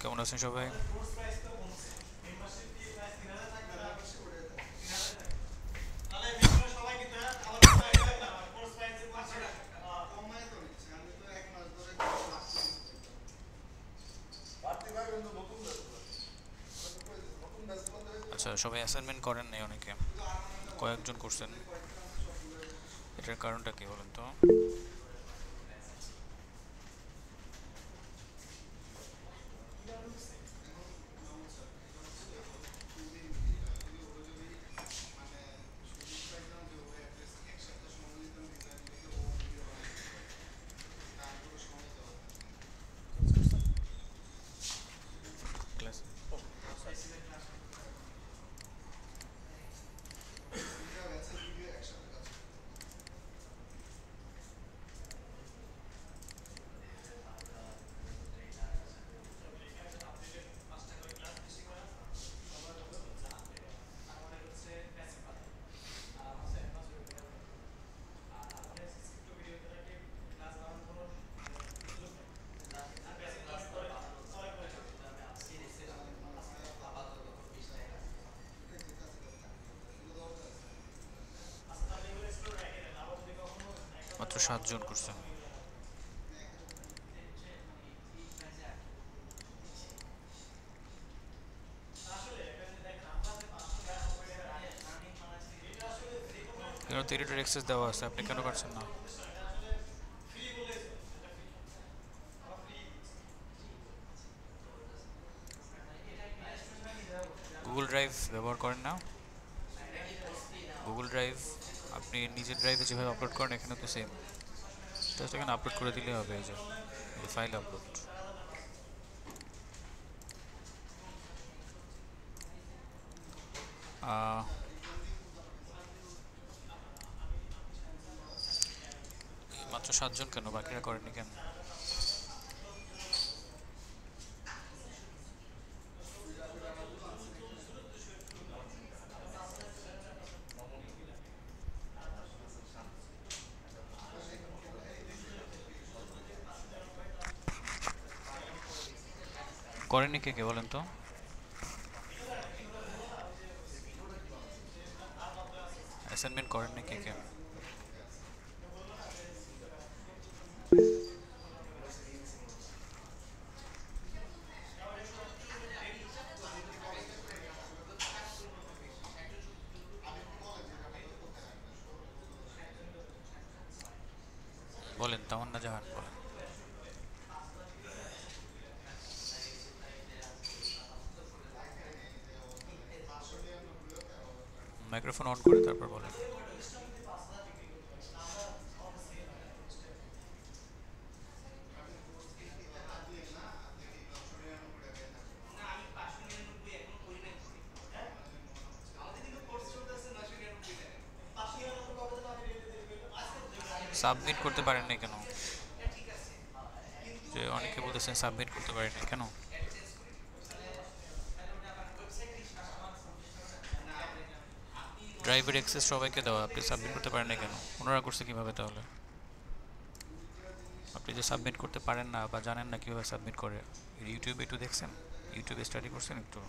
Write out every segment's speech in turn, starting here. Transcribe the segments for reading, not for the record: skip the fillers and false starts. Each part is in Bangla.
কেমন আছেন সবাই? আচ্ছা, সবাই অ্যাসাইনমেন্ট করেন নাই অনেকে, কয়েকজন করছেন। এটার কারণটা কি বলেন তো? ক্লাস মাত্র 7 জন করছেন। কেন তো এডিটর অ্যাক্সেস দেওয়া আছে, আপনি কেন পারছেন না? গুগল ড্রাইভ ব্যবহার করেন না? গুগল ড্রাইভ আপনি নিজের ড্রাইভে যেভাবে আপলোড করেন এখানে তো সেম, জাস্ট এখানে আপলোড করে দিলে হবে। এই যে ফাইল আপলোড। মাত্র 7 জন কেন, বাকিরা করেননি কেন? করেননি কে কে বলেন তো? অ্যাসাইনমেন্ট করেননি কে কে? বলেন, তামান্না জাহান বলেন। মাইক্রোফোন অন করে তারপর বলেন। সাবমিট করতে পারেন না কেন? যে অনেকে বলতেছেন সাবমিট করতে পারেন না কেন? ড্রাইভের অ্যাক্সেস সবাইকে দেওয়া, আপনি সাবমিট করতে পারেন না কেন? ওনারা করছে কিভাবে তাহলে? আপনি যে সাবমিট করতে পারেন না বা জানেন না কীভাবে সাবমিট করে, ইউটিউবে একটু দেখছেন? ইউটিউবে স্টাডি করছেন একটু?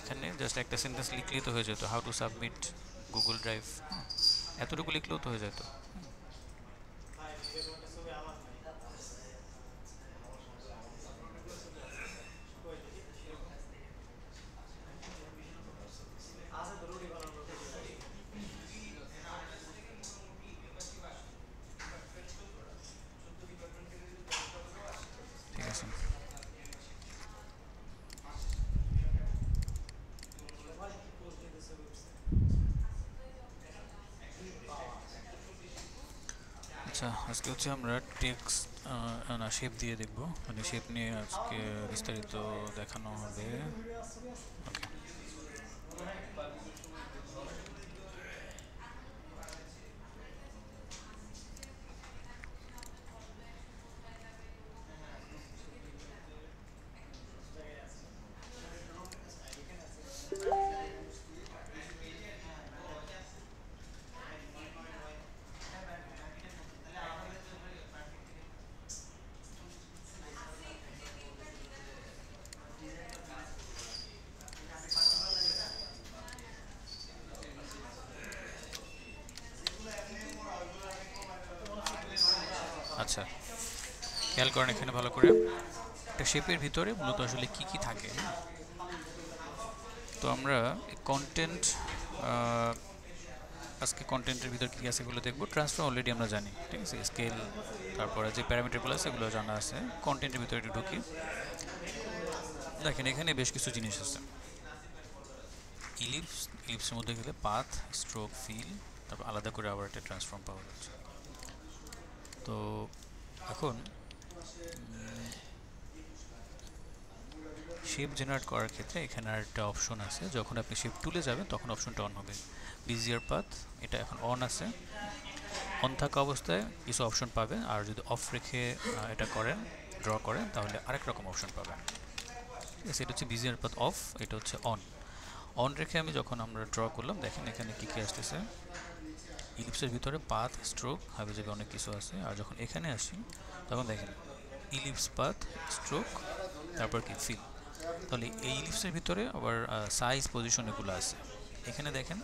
এখানে জাস্ট একটা সেন্টেন্স লিখলেই তো হয়ে যেত, how to submit Google drive. এতটুকু লিখলেও তো হয়ে যেত। ঠিক আছে। আচ্ছা, আজকে হচ্ছে আমরা টেক্সট না শেপ দিয়ে দেখব, মানে শেপ নিয়ে আজকে বিস্তারিত দেখানো হবে। ওকে। খেয়াল করেন এখানে ভালো করে, একটা শেপের ভিতরে মূলত আসলে কি কি থাকে। তো আমরা কন্টেন্ট, আজকে কন্টেন্টের ভিতর কী আছে এগুলো দেখবো। ট্রান্সফর্ম অলরেডি আমরা জানি, ঠিক আছে। স্কেল, তারপরে যে প্যারামিটারগুলো আছে এগুলো জানা আছে। কন্টেন্টের ভিতরে একটু ঢুকি, দেখেন এখানে বেশ কিছু জিনিস আছে। ইলিপসের মধ্যে গেলে পাথ, স্ট্রোক, ফিল, তারপর আলাদা করে আবার একটা ট্রান্সফর্ম পাওয়া যাচ্ছে। তো এখন শেপ জেনারেট করার ক্ষেত্রে এখানে আর একটা অপশন আছে, যখন আপনি শেপ টুলে যাবেন তখন অপশনটা অন হবে। বিজিয়ার পাথ, এটা এখন অন আছে। অন থাকা অবস্থায় কিছু অপশন পাবেন, আর যদি অফ রেখে এটা করেন, ড্র করেন, তাহলে আরেক রকম অপশন পাবেন, ঠিক আছে। এটা হচ্ছে বিজিয়ার পাথ অফ, এটা হচ্ছে অন। অন রেখে আমি যখন আমরা ড্র করলাম, দেখেন এখানে কী কী আসতেছে। ইলিপসের ভিতরে পাথ, স্ট্রোক, হাবি জায়গায় অনেক কিছু আছে। আর যখন এখানে আসি তখন দেখেন ইলিপস, পাথ, স্ট্রোক, তারপর কি ফিল। তাহলে এই ইলিপসের ভিতরে আবার সাইজ, পজিশন এগুলো আছে। এখানে দেখেন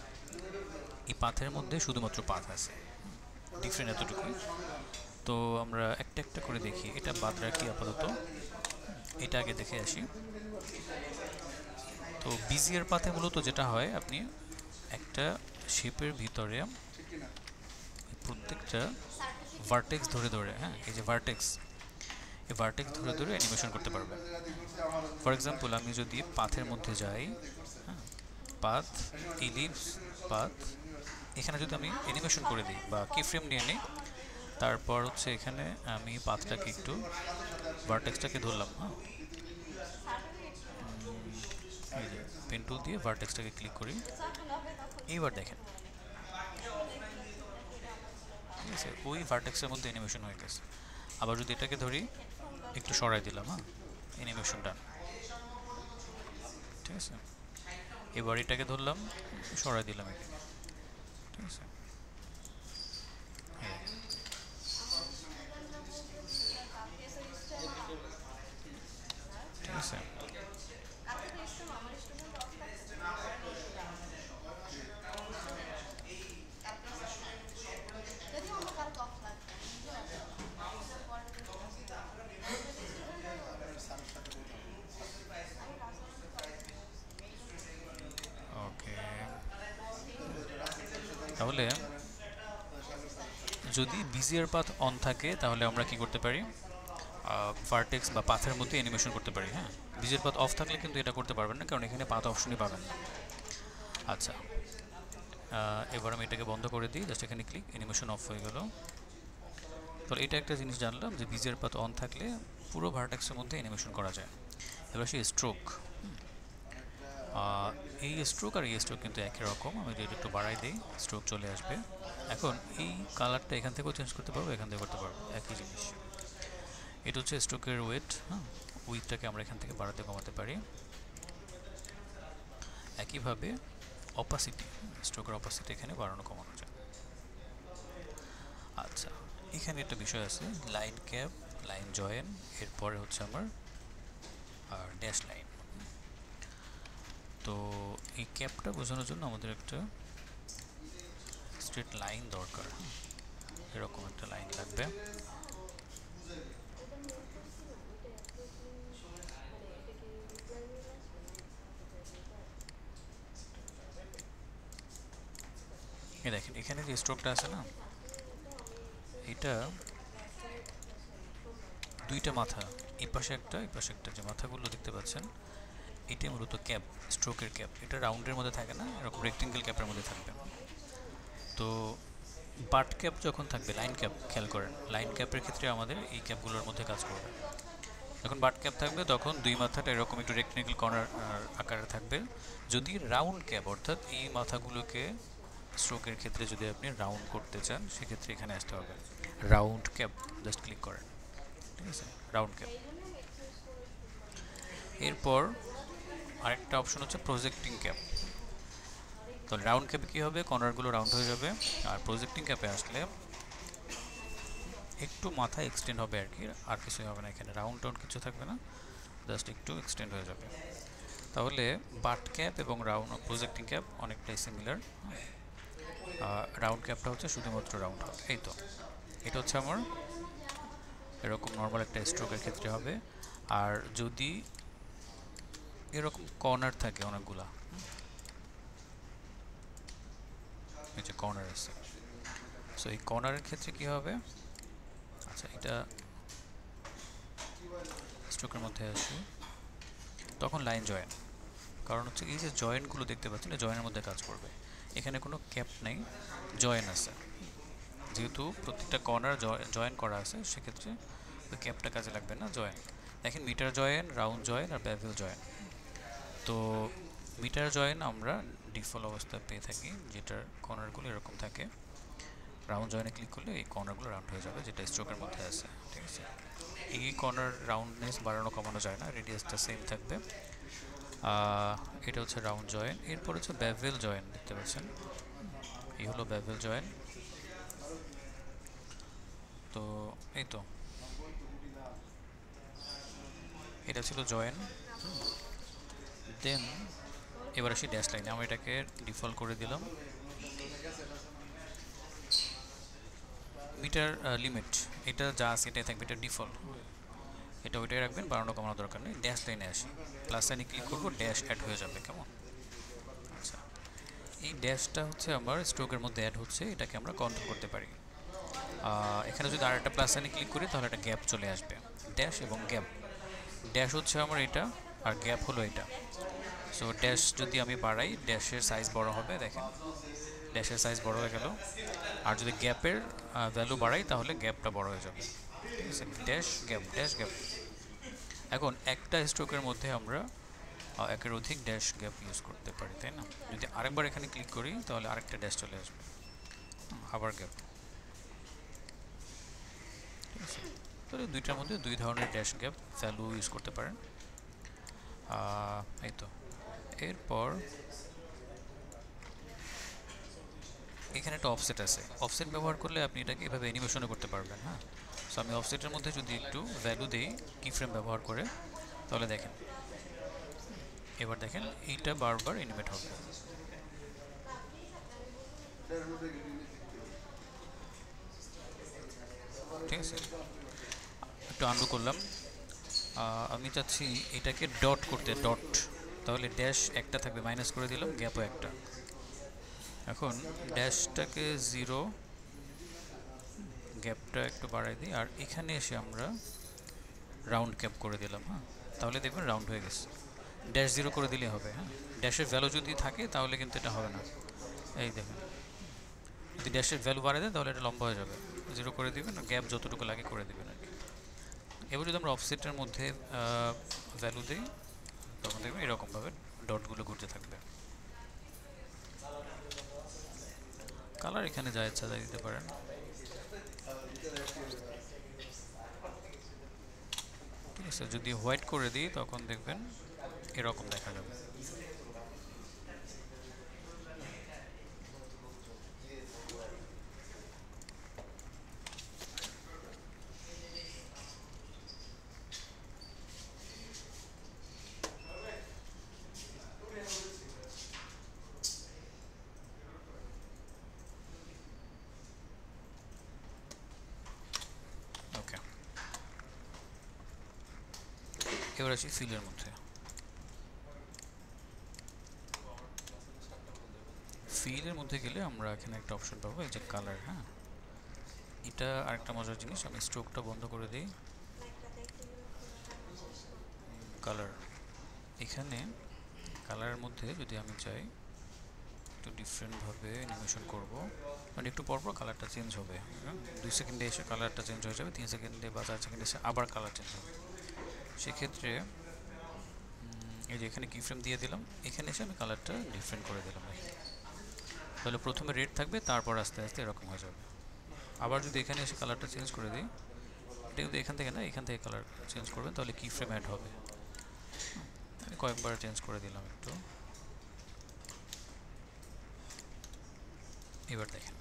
এই পাথের মধ্যে শুধুমাত্র পাথ আছে, ডিফারেন্ট এতটুকুই। তো আমরা একটা একটা করে দেখি, এটা বাদ রাখি আপাতত, এটা আগে দেখে আসি। তো বিজিয়ার পাথে মূলত যেটা হয়, আপনি একটা শেপের ভিতরে প্রত্যেকটা ভার্টেক্স ধরে ধরে, হ্যাঁ, এই যে ভার্টেক্স, এই ভার্টেক্স ধরে ধরে অ্যানিমেশন করতে পারবেন। ফর এক্সাম্পল আমি যদি পাথের মধ্যে যাই, হ্যাঁ, পাথ, ইলিপস, পাথ, এখানে যদি আমি অ্যানিমেশন করে দিই বা কি ফ্রেম নিয়ে নিই, তারপর হচ্ছে এখানে আমি পাথটাকে একটু, ভার্টেক্সটাকে ধরলাম, হ্যাঁ, এই যে পেন টুল দিয়ে ভার্টেক্সটাকে ক্লিক করি, এইবার দেখেন, ঠিক আছে, ওই ভার্টেক্সের মধ্যে অ্যানিমেশন হয়ে গেছে। আবার যদি এটাকে ধরি, একটু সরাই দিলাম, হ্যাঁ, অ্যানিমেশনটা, ঠিক আছে। এবার এটাকে ধরলাম, সরাই দিলাম এখানে, ঠিক আছে। ঠিক আছে, ওকে। তাহলে যদি বিজিয়ার পাথ অন থাকে তাহলে আমরা কি করতে পারি, ভার্টেক্স বা পাথের মধ্যে অ্যানিমেশন করতে পারি, হ্যাঁ। বিজিয়ার পাথ অফ থাকলে কিন্তু এটা করতে পারবেন না, কারণ এখানে পাথ অপশনই পাবেন না। আচ্ছা, এবার আমি এটাকে বন্ধ করে দিই, জাস্ট এখানে ক্লিক, অ্যানিমেশন অফ হয়ে গেল। তাহলে এটা একটা জিনিস জানলাম যে বিজিয়ার পাথ অন থাকলে পুরো ভার্টেক্সের মধ্যে অ্যানিমেশন করা যায়। এবার সেই স্ট্রোক, এই স্ট্রোক আর এই স্ট্রোক কিন্তু একই রকম। আমি যদি একটু বাড়াই দিই, স্ট্রোক চলে আসবে। এখন এই কালারটা এখান থেকেও চেঞ্জ করতে পারবো, এখান থেকে করতে পারবো, একই জিনিস। এটা হচ্ছে স্ট্রোকের ওয়েট, হ্যাঁ, উইথটাকে আমরা এখান থেকে বাড়াতে কমাতে পারি। একইভাবে অপাসিটি, স্ট্রোকের অপাসিটি এখানে বাড়ানো কমানো যায়। আচ্ছা, এখানে একটা বিষয় আছে, লাইন ক্যাপ, লাইন জয়েন, এরপরে হচ্ছে আমার ড্যাশ লাইন। তো এই ক্যাপটা বোঝানোর জন্য আমাদের একটা স্ট্রেট লাইন দরকার, এরকম একটা লাইন লাগবে। এই দেখেন এখানে যে স্ট্রোকটা আছে না, এটা দুইটা মাথা, এই পাশে একটা, এই পাশে একটা, যে মাথাগুলো দেখতে পাচ্ছেন, এটাই মূলত ক্যাপ, স্ট্রোকের ক্যাপ। এটা রাউন্ডের মধ্যে থাকে না, এরকম রেক্টেঙ্গেল ক্যাপের মধ্যে থাকবে। তো বাট ক্যাপ যখন থাকবে, লাইন ক্যাপ, খেয়াল করেন লাইন ক্যাপের ক্ষেত্রে আমাদের এই ক্যাপগুলোর মধ্যে কাজ করবে। যখন বাট ক্যাপ থাকবে তখন দুই মাথাটা এরকম একটু রেক্টেঙ্গেল কর্নার আকারে থাকবে। যদি রাউন্ড ক্যাপ, অর্থাৎ এই মাথাগুলোকে স্ট্রোকের ক্ষেত্রে যদি আপনি রাউন্ড করতে চান, সেক্ষেত্রে এখানে আসতে হবে, রাউন্ড ক্যাপ, জাস্ট ক্লিক করেন, ঠিক আছে, রাউন্ড ক্যাপ। এরপর আরেকটা অপশন হচ্ছে প্রজেক্টিং ক্যাপ। তো রাউন্ড ক্যাপে কী হবে, কর্নারগুলো রাউন্ড হয়ে যাবে। আর প্রজেক্টিং ক্যাপে আসলে একটু মাথা এক্সটেন্ড হবে আর কি, আর কিছুই হবে না, এখানে রাউন্ড টাউন্ড কিছু থাকবে না, জাস্ট একটু এক্সটেন্ড হয়ে যাবে। তাহলে বাট ক্যাপ এবং রাউন্ড প্রজেক্টিং ক্যাপ অনেকটাই সিমিলার। রাউন্ড ক্যাপটা হচ্ছে শুধুমাত্র রাউন্ড হবে। এই তো, এটা হচ্ছে আমার এরকম নর্মাল একটা স্ট্রোকের ক্ষেত্রে হবে। আর যদি এরকম কর্নার থাকে অনেকগুলা, এই যে কর্নার আছে, সো এই কর্নারের ক্ষেত্রে কি হবে, আচ্ছা এটা স্ট্রোকের মধ্যে আসে, তখন লাইন জয়েন। কারণ হচ্ছে এই যে জয়েন্টগুলো দেখতে পাচ্ছেন, জয়েনের মধ্যে কাজ করবে। এখানে কোনো ক্যাপ নেই, জয়েন আছে, যেহেতু প্রত্যেকটা কর্নার জয়েন করা আছে, সেক্ষেত্রে ওই ক্যাপটা কাজে লাগবে না, জয়েন। দেখেন মিটার জয়েন, রাউন্ড জয়েন আর বেভেল জয়েন। তো মিটার জয়েন আমরা ডিফল্ট অবস্থায় পেয়ে থাকি, যেটার কর্নারগুলো এরকম থাকে। রাউন্ড জয়েনে ক্লিক করলে এই কর্নারগুলো রাউন্ড হয়ে যাবে, যেটা স্ট্রোকের মধ্যে আছে, ঠিক আছে। এই কর্নার রাউন্ডনেস বাড়ানো কমানো যায় না, রেডিয়াসটা সেম থাকবে। এটা হচ্ছে রাউন্ড জয়েন। এরপর হচ্ছে বেভেল জয়েন, দেখতে পাচ্ছেন এই হলো বেভেল জয়েন। তো এই তো এটা ছিল জয়েন। দেন এবার আসি ড্যাশ লাইনে, আমি এটাকে ডিফল্ট করে দিলাম। মিটার লিমিট এটা যা আছে এটাই থাকবে, এটা ডিফল্ট, এটা ওইটাই রাখবেন, বাড়ানো কমানো দরকার নেই। ড্যাশ লাইনে আসি, প্লাস লাইনে ক্লিক করবো, ড্যাশ অ্যাড হয়ে যাবে, কেমন। আচ্ছা, এই ড্যাশটা হচ্ছে আমার স্ট্রোকের মধ্যে অ্যাড হচ্ছে, এটাকে আমরা কন্ট্রোল করতে পারি। এখানে যদি আরেকটা প্লাস সাইনে ক্লিক করি তাহলে একটা গ্যাপ চলে আসবে, ড্যাশ এবং গ্যাপ। ড্যাশ হচ্ছে আমার এটা, আর গ্যাপ হলো এটা। সো ড্যাশ যদি আমি বাড়াই, ড্যাশের সাইজ বড় হবে, দেখেন ড্যাশের সাইজ বড় হয়ে গেল। আর যদি গ্যাপের ভ্যালু বাড়াই তাহলে গ্যাপটা বড় হয়ে যাবে, ঠিক আছে। Dash gap, dash gap. এখন একটা স্ট্রোকের মধ্যে আমরা একের অধিক ড্যাশ গ্যাপ ইউজ করতে পারি, তাই না। যদি আরেকবার এখানে ক্লিক করি তাহলে আরেকটা ড্যাশ চলে আসবে, আবার গ্যাপ, ঠিক আছে। তাহলে দুইটার মধ্যে দুই ধরনের ড্যাশ গ্যাপ ভ্যালু ইউজ করতে পারেন। এই তো, এরপর এখানে একটা অফসেট আছে, অফসেট ব্যবহার করলে আপনি এটাকে এভাবে অ্যানিমেশনও করতে পারবেন। হ্যাঁ, সো আমি অফসেটের মধ্যে যদি একটু ভ্যালু দিই কি ফ্রেম ব্যবহার করে, তাহলে দেখেন, এবার দেখেন এইটা বারবার অ্যানিমেট হবে, ঠিক আছে। একটু আনডু করলাম। আমি চাচ্ছি এটাকে ডট করতে, ডট, তাহলে ড্যাশ একটা থাকবে, মাইনাস করে দিলাম, গ্যাপও একটা। এখন ড্যাশটাকে 0, গ্যাপটা একটু বাড়াই দিই, আর এখানে এসে আমরা রাউন্ড ক্যাপ করে দিলাম। হ্যাঁ, তাহলে দেখবেন রাউন্ড হয়ে গেছে। ড্যাশ 0 করে দিলে হবে। হ্যাঁ, ড্যাশের ভ্যালু যদি থাকে তাহলে কিন্তু এটা হবে না, এই দেখেন, যদি ড্যাশের ভ্যালু বাড়ায় দেন তাহলে এটা লম্বা হয়ে যাবে। 0 করে দিবেন, গ্যাপ যতটুকু লাগে করে দেবেন আর কি। এবার যদি আমরা অফসেটের মধ্যে ভ্যালু দিই, তখন দেখবেন এরকমভাবে ডটগুলো ঘুরতে থাকবে। কালার এখানে যা ইচ্ছা তাই দিতে পারেন, ঠিক আছে। যদি হোয়াইট করে দিই তখন দেখবেন এরকম দেখা যাবে। ওকে, এবার আসি ফিলের মধ্যে। ফিলের মধ্যে গেলে আমরা এখানে একটা অপশন পাবো, এই যে কালার। হ্যাঁ, এটা আরেকটা মজার জিনিস, আমি স্ট্রোকটা বন্ধ করে দিই, কালার, এখানে কালারের মধ্যে যদি আমি চাই একটু ডিফারেন্টভাবে অ্যানিমেশন করব, মানে একটু পরপর কালারটা চেঞ্জ হবে। 2 সেকেন্ডে এসে কালারটা চেঞ্জ হয়ে যাবে, 3 সেকেন্ডে বা 4 সেকেন্ডে এসে আবার কালার চেঞ্জ হবে। সেক্ষেত্রে এই যে এখানে কি ফ্রেম দিয়ে দিলাম, এখানে এসে আমি কালারটা ডিফারেন্ট করে দিলাম, তাহলে প্রথমে রেড থাকবে, তারপর আস্তে আস্তে এরকম হয়ে যাবে। আবার যদি এখানে এসে কালারটা চেঞ্জ করে দিই, এটা কিন্তু এখান থেকে না, এখান থেকে কালার চেঞ্জ করবেন, তাহলে কি ফ্রেম অ্যাড হবে। আমি কয়েকবার চেঞ্জ করে দিলাম একটু, এবার দেখেন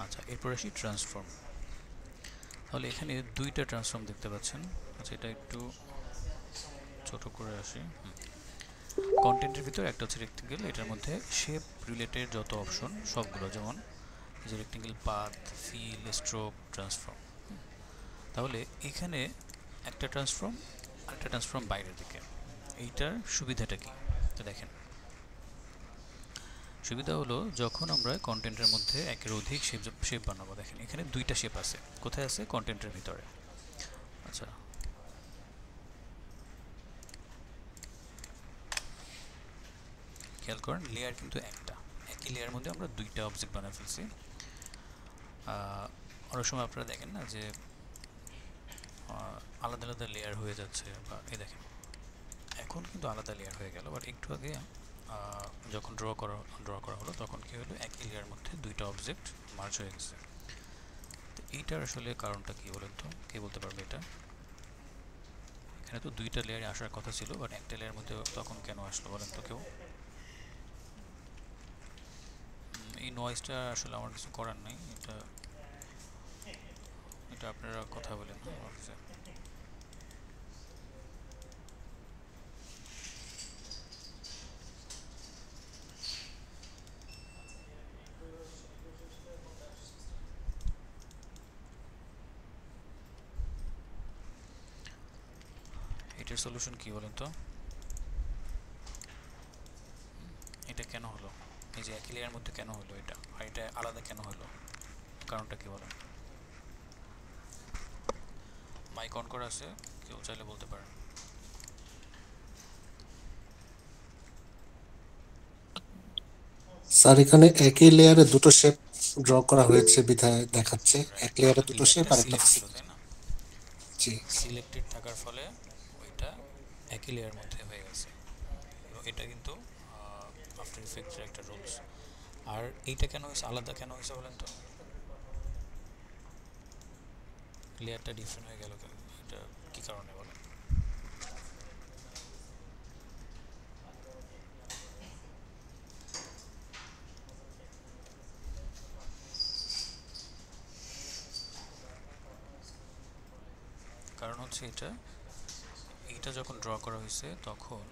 আচ্ছা, এরপর আসি ট্রান্সফর্ম। তাহলে এখানে দুইটা ট্রান্সফর্ম দেখতে পাচ্ছেন। আচ্ছা, এটা একটু ছোট করে আসি। কন্টেন্টের ভিতর একটা হচ্ছে রেক্টেঙ্গেল, এটার মধ্যে শেপ রিলেটেড যত অপশন সবগুলো, যেমন এই যে rectangle path, fill, stroke, transform. তাহলে এখানে একটা ট্রান্সফর্ম আর একটা ট্রান্সফর্ম বাইরের দিকে। এইটার সুবিধাটা কি? তো দেখেন, সুবিধা হলো যখন আমরা কন্টেন্টের মধ্যে একের অধিক শেপ বানাবো, দেখেন এখানে দুইটা শেপ আছে। কোথায় আছে? কন্টেন্টের ভিতরে। আচ্ছা, খেয়াল করেন, লেয়ার কিন্তু একটা, একই লেয়ার মধ্যে আমরা দুইটা অবজেক্ট বানিয়ে ফেলছি। অনেক সময় আপনারা দেখেন না যে আলাদা আলাদা লেয়ার হয়ে যাচ্ছে, বা এই দেখেন এখন কিন্তু আলাদা লেয়ার হয়ে গেল, বাট একটু আগে যখন ড্র করা হলো তখন কি হলো, একই লেয়ার মধ্যে দুইটা অবজেক্ট মার্জ হয়ে গেছে। তো এইটার আসলে কারণটা কি বলেন তো? কে বলতে পারবে এটা? এখানে তো দুইটা লেয়ারে আসার কথা ছিল, বাট একটা লেয়ার মধ্যে তখন কেন আসলো বলেন তো কেউ? এই নয়েজটা আসলে আমার কিছু করার নেই, এটা এটা আপনারা কথা বলেন না আমার কাছে। এটার সলিউশন কি বলেন তো? এটা কেন হলো? এই যে একই লেয়ার মধ্যে কেন হলো এটা, আর এটা আলাদা কেন হলো? কারণটা কি বলেন? মাইক অন করা আছে, কেউ চাইলে বলতে পারেন। স্যার এখানে একই লেয়ারে দুটো শেপ ড্র করা হয়েছে বিধায় দেখাচ্ছে এক রাইট, লেয়ারে কারণ দুটো শেপ লেয়ারটা আর একটা। সিলেক্ট ছিল, তাই না? জি সিলেক্টেড থাকার ফলে ওইটা একই লেয়ার মধ্যে হয়ে গেছে, এবং এটা কিন্তু আফটার ইফেক্টের একটা রুলস। আর এইটা কেন হয়েছে, আলাদা কেন হয়েছে বলেন তো? লেয়ারটা ডিফারেন্ট হয়ে গেল কেন? এটা কি কারণে বলেন? কারণ হচ্ছে এটা এইটা যখন ড্র করা হয়েছে তখন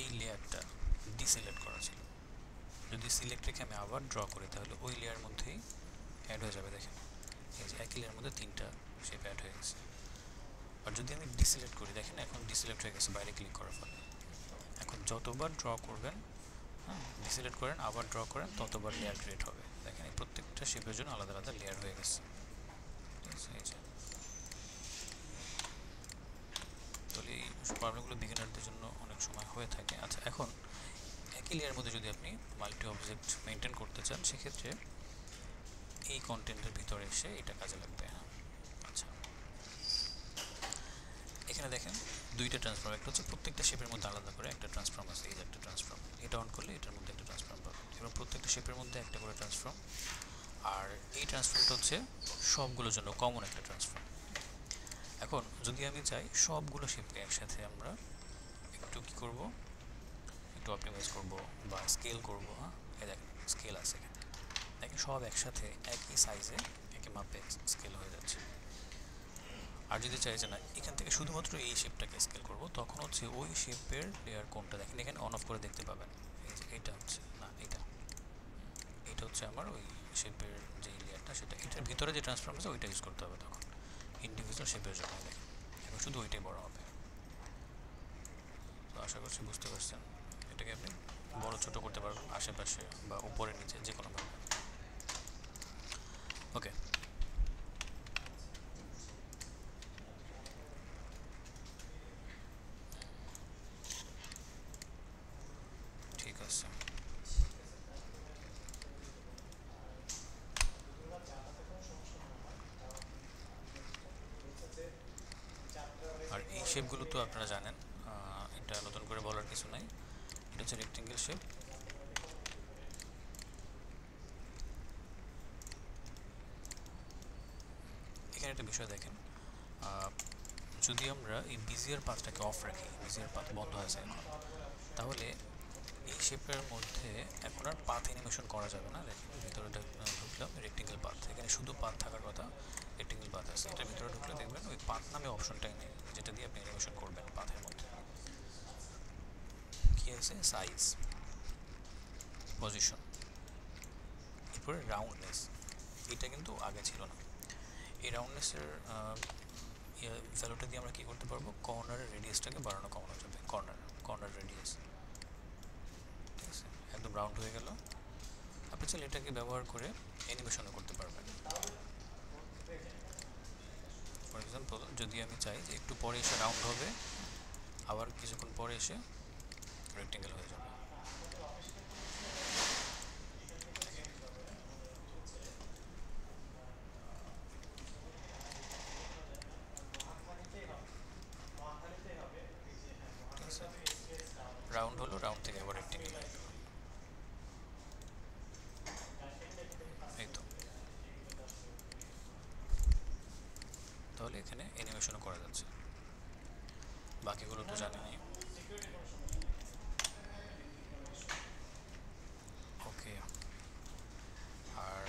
এই লেয়ারটা ডিসিলেক্ট করা ছিল। যদি সিলেক্ট রেখে আমি আবার ড্র করি তাহলে ওই লেয়ার মধ্যেই অ্যাড হয়ে যাবে। দেখেন এই যে একই লেয়ার মধ্যে তিনটা শেপ অ্যাড হয়ে গেছে। আর যদি আমি ডিসিলেক্ট করি, দেখেন এখন ডিসিলেক্ট হয়ে গেছে বাইরে ক্লিক করার ফলে। এখন যতবার ড্র করবেন, হ্যাঁ ডিসিলেক্ট করেন আবার ড্র করেন, ততবার লেয়ার ক্রিয়েট হবে। দেখেন এই প্রত্যেকটা শেপের জন্য আলাদা আলাদা লেয়ার হয়ে গেছে। ঠিক আছে, এই যে তাহলে এই প্রবলেমগুলো বিগিনারদের জন্য অনেক সময় হয়ে থাকে। আচ্ছা, এখন একই লেয়ার মধ্যে যদি আপনি মাল্টি অবজেক্ট মেনটেন করতে চান, সেক্ষেত্রে এই কন্টেন্টের ভিতরে এসে এটা কাজে লাগবে। হ্যাঁ, আচ্ছা, এখানে দেখেন দুইটা ট্রান্সফর্ম, একটা হচ্ছে প্রত্যেকটা শেপের মধ্যে আলাদা করে একটা ট্রান্সফর্ম আছে। এই যে একটা ট্রান্সফর্ম, এটা অন করলে এটার মধ্যে একটা ট্রান্সফর্ম পাবেন, এবং প্রত্যেকটা শেপের মধ্যে একটা করে ট্রান্সফর্ম। আর এই ট্রান্সফর্মটা হচ্ছে সবগুলোর জন্য কমন একটা ট্রান্সফর্ম। এখন যদি আমি চাই সবগুলো শেপকে একসাথে আমরা একটু কি করব, একটু অপটিমাইজ করব বা স্কেল করব। হ্যাঁ, এই দেখেন স্কেল আছে এখানে, দেখেন সব একসাথে একই সাইজে একই মাপে স্কেল হয়ে যাচ্ছে। আর যদি চাই যে না এখান থেকে শুধুমাত্র এই শেপটাকে স্কেল করব, তখন হচ্ছে ওই শেপের লেয়ার কোনটা, দেখেন এখানে অন অফ করে দেখতে পাবেন। এই যে এটা হচ্ছে না, এটা হচ্ছে আমার ওই শেপের যে লেয়ারটা, সেটা এটার ভিতরে যে ট্রান্সফর্ম আছে ওইটা ইউজ করতে হবে তখন ইন্ডিভিজুয়াল শেপের জন্য। দেখেন এখন শুধু ওইটাই বড় হবে। তো আশা করছি বুঝতে পারছেন। এটাকে আপনি বড় ছোট করতে পারবেন আশেপাশে বা উপরে নিচে যে কোনোভাবে। ওকে, ঠিক আছে। আর এই শেপগুলো তো আপনারা জানেন, এটা নতুন করে বলার কিছু নাই। এটা হচ্ছে রেক্টেঙ্গেল শেপ। এখানে একটা বিষয় দেখেন, যদি আমরা এই বিজিয়ার পাথটাকে অফ রাখি, বিজিয়ার পাথ বন্ধ আছে এখন, তাহলে এই শেপের মধ্যে এখন আর পাথ অ্যানিমেশন করা যাবে না। দেখেন ভিতরে ঢুকলাম, রেক্টেঙ্গেল পাথ, এখানে শুধু পাথ থাকার কথা, রেক্টেঙ্গেল পাথ আছে। এটার ভিতরে ঢুকলে দেখবেন ওই পাথ নামে অপশনটাই নেই, যেটা দিয়ে আপনি অ্যানিমেশন করবেন পাথের মধ্যে। কি আছে? সাইজ, পজিশন, এরপরে রাউন্ডনেস। এটা কিন্তু আগে ছিল না। এই রাউন্ডনেসের ভ্যালুটা দিয়ে আমরা কী করতে পারবো? কর্নারের রেডিয়াসটাকে বাড়ানো কমানো যাবে। কর্নার রেডিয়াস, ঠিক আছে, একদম রাউন্ড হয়ে গেল। আপনি চাইলে এটাকে ব্যবহার করে অ্যানিমেশনও করতে পারবেন। ফর এক্সাম্পল, যদি আমি চাই যে একটু পরে এসে রাউন্ড হবে, আবার কিছুক্ষণ পরে এসে রেক্টেঙ্গেল হয়ে যাবে। রাউন্ড হলো, রাউন্ড থেকে আবার রেক্টেঙ্গেল হয়ে গেল। এই তো, তাহলে এখানে অ্যানিমেশনও করা যাচ্ছে। বাকিগুলো তো জানেনই। ওকে, আর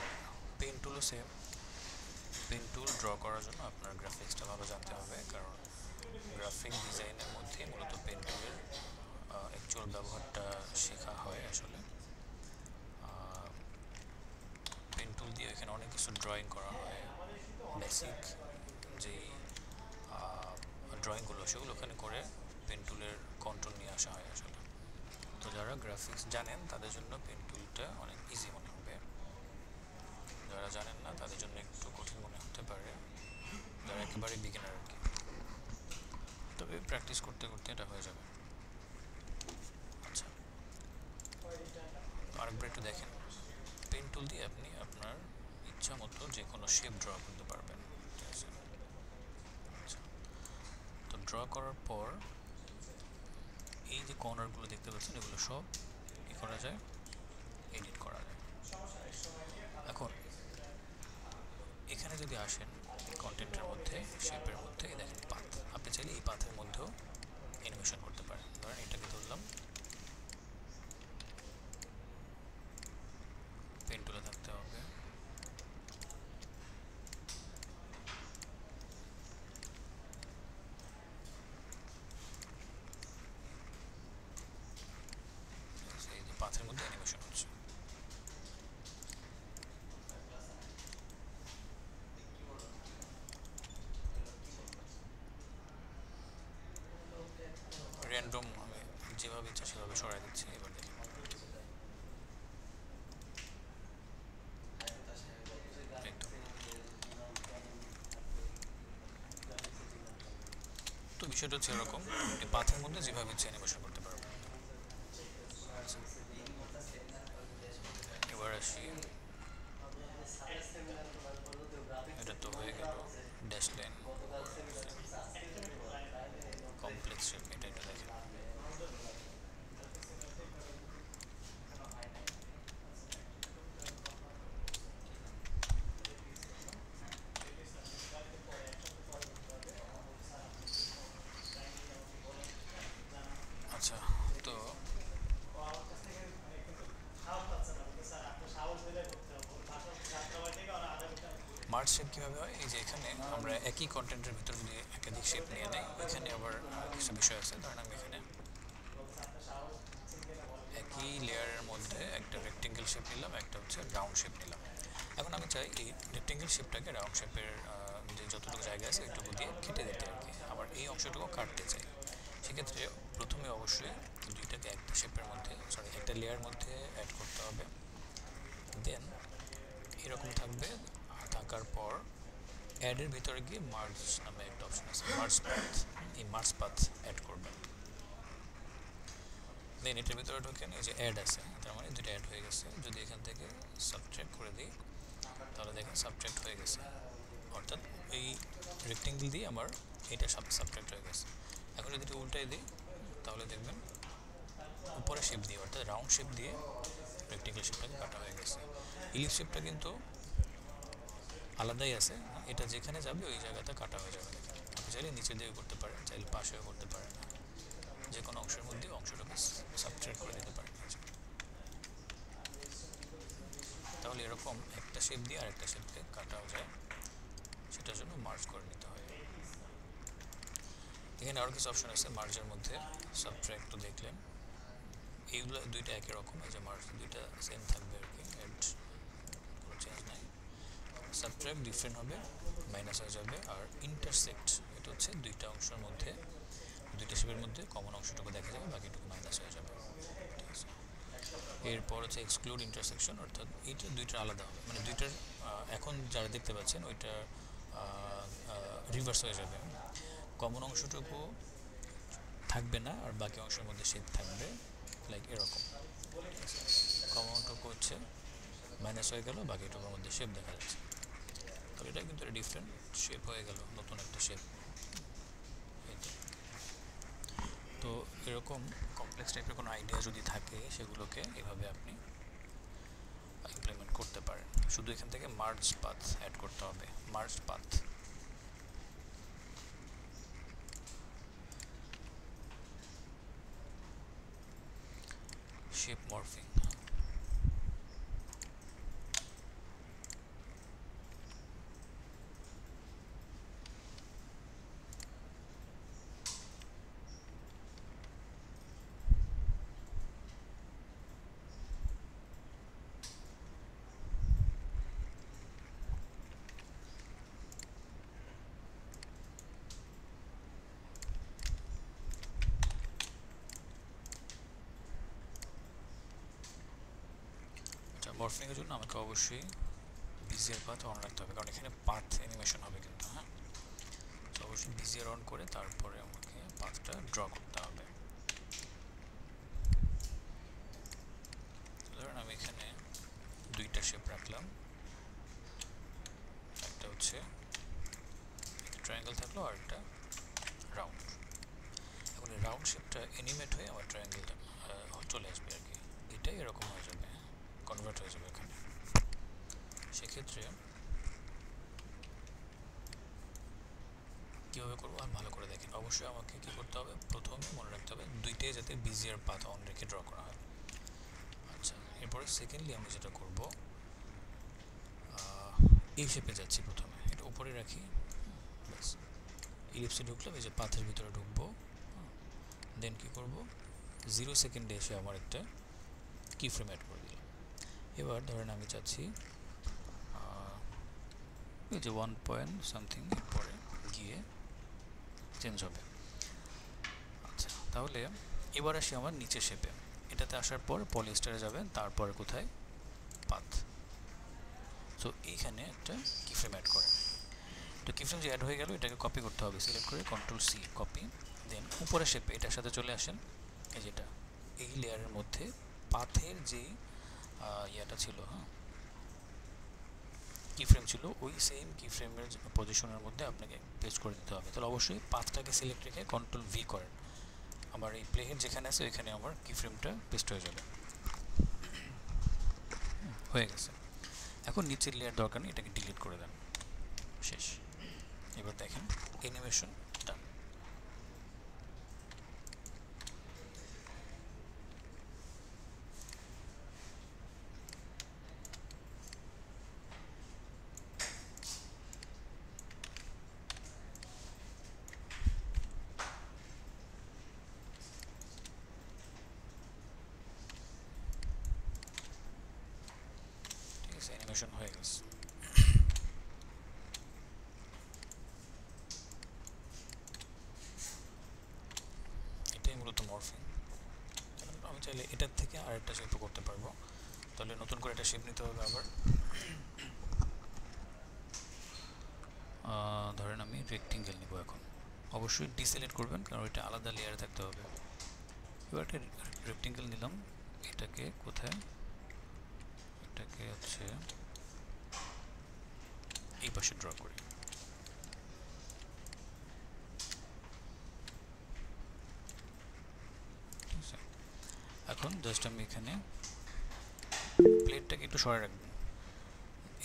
পেন টুলও সেম। পেন টুল ড্র করার জন্য আপনার গ্রাফিক্সটা ভালো জানতে হবে, কারণ গ্রাফিক ডিজাইনের মধ্যে মূলত পেন টুলের অ্যাকচুয়াল ব্যবহারটা শেখা হয় আসলে। পেন টুল দিয়ে এখানে অনেক কিছু ড্রয়িং করা হয়, বেসিক যেই ড্রয়িংগুলো সেগুলো ওখানে করে পেন টুলের কন্ট্রোল নিয়ে আসা হয় আসলে। তো যারা গ্রাফিক্স জানেন তাদের জন্য পেন টুলটা অনেক ইজি মনে হবে, যারা জানেন না তাদের জন্য একটু কঠিন মনে হতে পারে, যারা একেবারে বিগিনার আর কি। তবে প্র্যাকটিস করতে করতে এটা হয়ে যাবে। আচ্ছা, আরেকবার একটু দেখেন, পেন টুল দিয়ে আপনি আপনার ইচ্ছা মতো যে কোনো শেপ ড্র করতে পারবেন, ঠিক আছে। আচ্ছা, তো ড্র করার পর এই যে কর্নারগুলো দেখতে পাচ্ছেন, এগুলো সব কী করা যায়? এডিট করা যায়। এখন এখানে যদি আসেন কন্টেন্টের মধ্যে, শেপের মধ্যে, দেখেন পাথ, আপনি চাইলে এই পাথের মধ্যেও অ্যানিমেশন করতে পারেন। ধরেন এটাকে ধরলাম, পেন টুলে থাকতে হবে, এই যে পাথের মধ্যে অ্যানিমেশন হচ্ছে। র্যান্ডম আমি যেভাবে ইচ্ছা সেভাবে সরাই দিচ্ছি। এবার দেখেন, এই তো। তো বিষয়টা হচ্ছে এরকম, এই পাথের মধ্যে যেভাবে ইচ্ছে অ্যানিমেশন করতে পারবো। এবার আসি, এটা তো হয়ে গেল ড্যাশ লাইন, কমপ্লেক্স শেপ। এটা একটু দেখেন, আচ্ছা। তো মার্জ শেপ কীভাবে হয়? এই যে এখানে আমরা একই কন্টেন্টের ভিতর যদি একাধিক শেপ নিয়ে নেই, এখানে আবার কিছু বিষয় আছে। ধরেন আমি এখানে একই লেয়ারের মধ্যে একটা রেক্টেঙ্গেল শেপ নিলাম, একটা হচ্ছে রাউন্ড শেপ নিলাম। এখন আমি চাই এই রেক্টেঙ্গেল শেপটাকে রাউন্ড শেপের যে যতটুকু জায়গা আছে একটু দিয়ে কেটে দিতে আর কি, আবার এই অংশটুকু কাটতে চাই। সেক্ষেত্রে প্রথমে অবশ্যই দুইটাকে একটা শেপের মধ্যে, একটা লেয়ার মধ্যে অ্যাড করতে হবে। দেন এরকম থাকবে, থাকার পর অ্যাডের ভিতরে গিয়ে মার্জ নামে একটা অপশন আছে, মার্জ পাথ। এই মার্জ পাথ অ্যাড করবেন। দেন এটার ভিতরে ঢোকেন, এই যে অ্যাড আছে, তার মানে দুটো অ্যাড হয়ে গেছে। যদি এখান থেকে সাবট্র্যাক্ট করে দিই, তাহলে দেখেন সাবট্র্যাক্ট হয়ে গেছে, অর্থাৎ এই রেক্টেঙ্গেল দিয়ে আমার এটা সাবট্র্যাক্ট হয়ে গেছে। এখন যদি এটা উল্টাই দিই, তাহলে দেখবেন উপরে শেপ দিয়ে, অর্থাৎ রাউন্ড শেপ দিয়ে রেক্টেঙ্গেল শেপটাকে কাটা হয়ে গেছে। ইলিপস শেপটা কিন্তু আলাদাই আছে, এটা যেখানে যাবে ওই জায়গাতে কাটা হয়ে যাবে। দেখেন, আপনি চাইলে নিচের দিকে করতে পারেন, চাইলে পাশেও করতে পারেন, যে কোনো অংশের মধ্যে অংশটাকে সাবট্রাক্ট করে দিতে পারেন। তাহলে এরকম একটা শেপ দিয়ে আরেকটা শেপকে কাটাও যায়, সেটার জন্য মার্জ করে নিতে হয়। এখানে আরও কিছু অপশন আছে মার্জের মধ্যে, সাবট্রাক্ট তো দেখলেন, এইগুলো দুইটা একই রকম, এই যে মার্জ দুইটা সেম থাকবে আর কি, এড কোনো চেঞ্জ নাই। সাবট্রাক্ট ডিফারেন্ট হবে, মাইনাস হয়ে যাবে, আর ইন্টারসেক্ট এটা হচ্ছে দুইটা অংশের মধ্যে, দুইটা শেপের মধ্যে কমন অংশটুকু দেখা যাবে, বাকিটুকু মাইনাস হয়ে যাবে, ঠিক আছে। এরপর হচ্ছে এক্সক্লুড ইন্টারসেকশন, অর্থাৎ এইটা দুইটা আলাদা হবে, মানে দুইটার এখন যারা দেখতে পাচ্ছেন ওইটা রিভার্স হয়ে যাবে, কমন অংশটুকু থাকবে না আর বাকি অংশের মধ্যে শেপ থাকবে, লাইক এরকম, ঠিক আছে। কমনটুকু হচ্ছে মাইনাস হয়ে গেল, বাকিটুকুর মধ্যে শেপ দেখা যাচ্ছে, তবে এটা কিন্তু ডিফারেন্ট শেপ হয়ে গেল, নতুন একটা শেপ। তো এরকম কমপ্লেক্স টাইপের কোনো আইডিয়া যদি থাকে সেগুলোকে এভাবে আপনি ইমপ্লিমেন্ট করতে পারেন। শুধু এখান থেকে মার্জ পাথ অ্যাড করতে হবে, মার্জ পাথ। শেপ মর্ফিং, মর্ফিংয়ের জন্য আমাকে অবশ্যই বিজিআর পাথ অন রাখতে হবে, কারণ এখানে পাথ অ্যানিমেশন হবে কিন্তু, হ্যাঁ। তো অবশ্যই বিজিআর অন করে তারপরে আমাকে পাথটা ড্র করতে হবে। ধরেন আমি এখানে দুইটা শেপ রাখলাম, একটা হচ্ছে ট্রায়াঙ্গেল থাকলো আর একটা রাউন্ড। এখন এই রাউন্ড শেপটা অ্যানিমেট হয়ে আমার ট্রায়াঙ্গেলটা চলে আসবে আর কি, এটাই এরকম হয়ে যাবে, কনভার্ট হয়ে যাবে এখানে। সেক্ষেত্রে কীভাবে করবো আর ভালো করে দেখেন, অবশ্যই আমাকে কী করতে হবে, প্রথমে মনে রাখতে হবে দুইটাই যাতে বিজিআর পাথ অন রেখে ড্র করা হয়। আচ্ছা, এরপরে সেকেন্ডলি আমি যেটা করব, এই শেপে যাচ্ছি, প্রথমে এটা উপরে রাখি, ব্যাস ইলিপসে ঢুকলাম, এই যে পাথের ভিতরে ঢুকবো, দেন কী করব, 0 সেকেন্ডে এসে আমার একটা কি ফ্রেম অ্যাড করে দিলাম। এবার ধরেন আমি চাচ্ছি এই যে 1 পয়েন্ট সামথিং পরে গিয়ে চেঞ্জ হবে। আচ্ছা, তাহলে এবার আসি আমার নিচে শেপে, এটাতে আসার পর পলিস্টারে যাবে, তারপরে কোথায় পাথ। তো এইখানে একটা কি ফ্রেম অ্যাড করে, তো কি ফ্রেম যে অ্যাড হয়ে গেল এটাকে কপি করতে হবে, সিলেক্ট করে Ctrl+C কপি, দেন উপরে শেপে এটার সাথে চলে আসেন, এই যেটা এই লেয়ারের মধ্যে পাথের যে ইয়াটা ছিল, হ্যাঁ কি ফ্রেম ছিল, ওই সেম কি ফ্রেমের পজিশনের মধ্যে আপনাকে পেস্ট করে দিতে হবে। তাহলে অবশ্যই পাথটাকে সিলেক্ট রেখে Ctrl+V করেন, আমার এই প্লেহেড যেখানে আছে ওইখানে আমার কি ফ্রেমটা পেস্ট হয়ে যাবে, হয়ে গেছে। এখন নিচের লেয়ার দরকার নেই, এটাকে ডিলিট করে দেন, শেষ। এবার দেখেন অ্যানিমেশন ডান। ঠিক আছে, অ্যানিমেশন হয়ে গেছে। এটাই মূলত মর্ফিং। আমি চাইলে এটার থেকে আরেকটা শেপও করতে পারবো, তাহলে নতুন করে একটা শেপ নিতে হবে আবার। ধরেন আমি রেক্টেঙ্গেল নিব এখন, অবশ্যই ডিসিলেক্ট করবেন কারণ এটা আলাদা লেয়ারে থাকতে হবে। এবার একটা রেক্টেঙ্গেল নিলাম, এটাকে কোথায়, এটাকে হচ্ছে এই পাশে ড্র করি, ঠিক আছে। এখন জাস্ট আমি এখানে প্লেটটাকে একটু সরে রাখবো,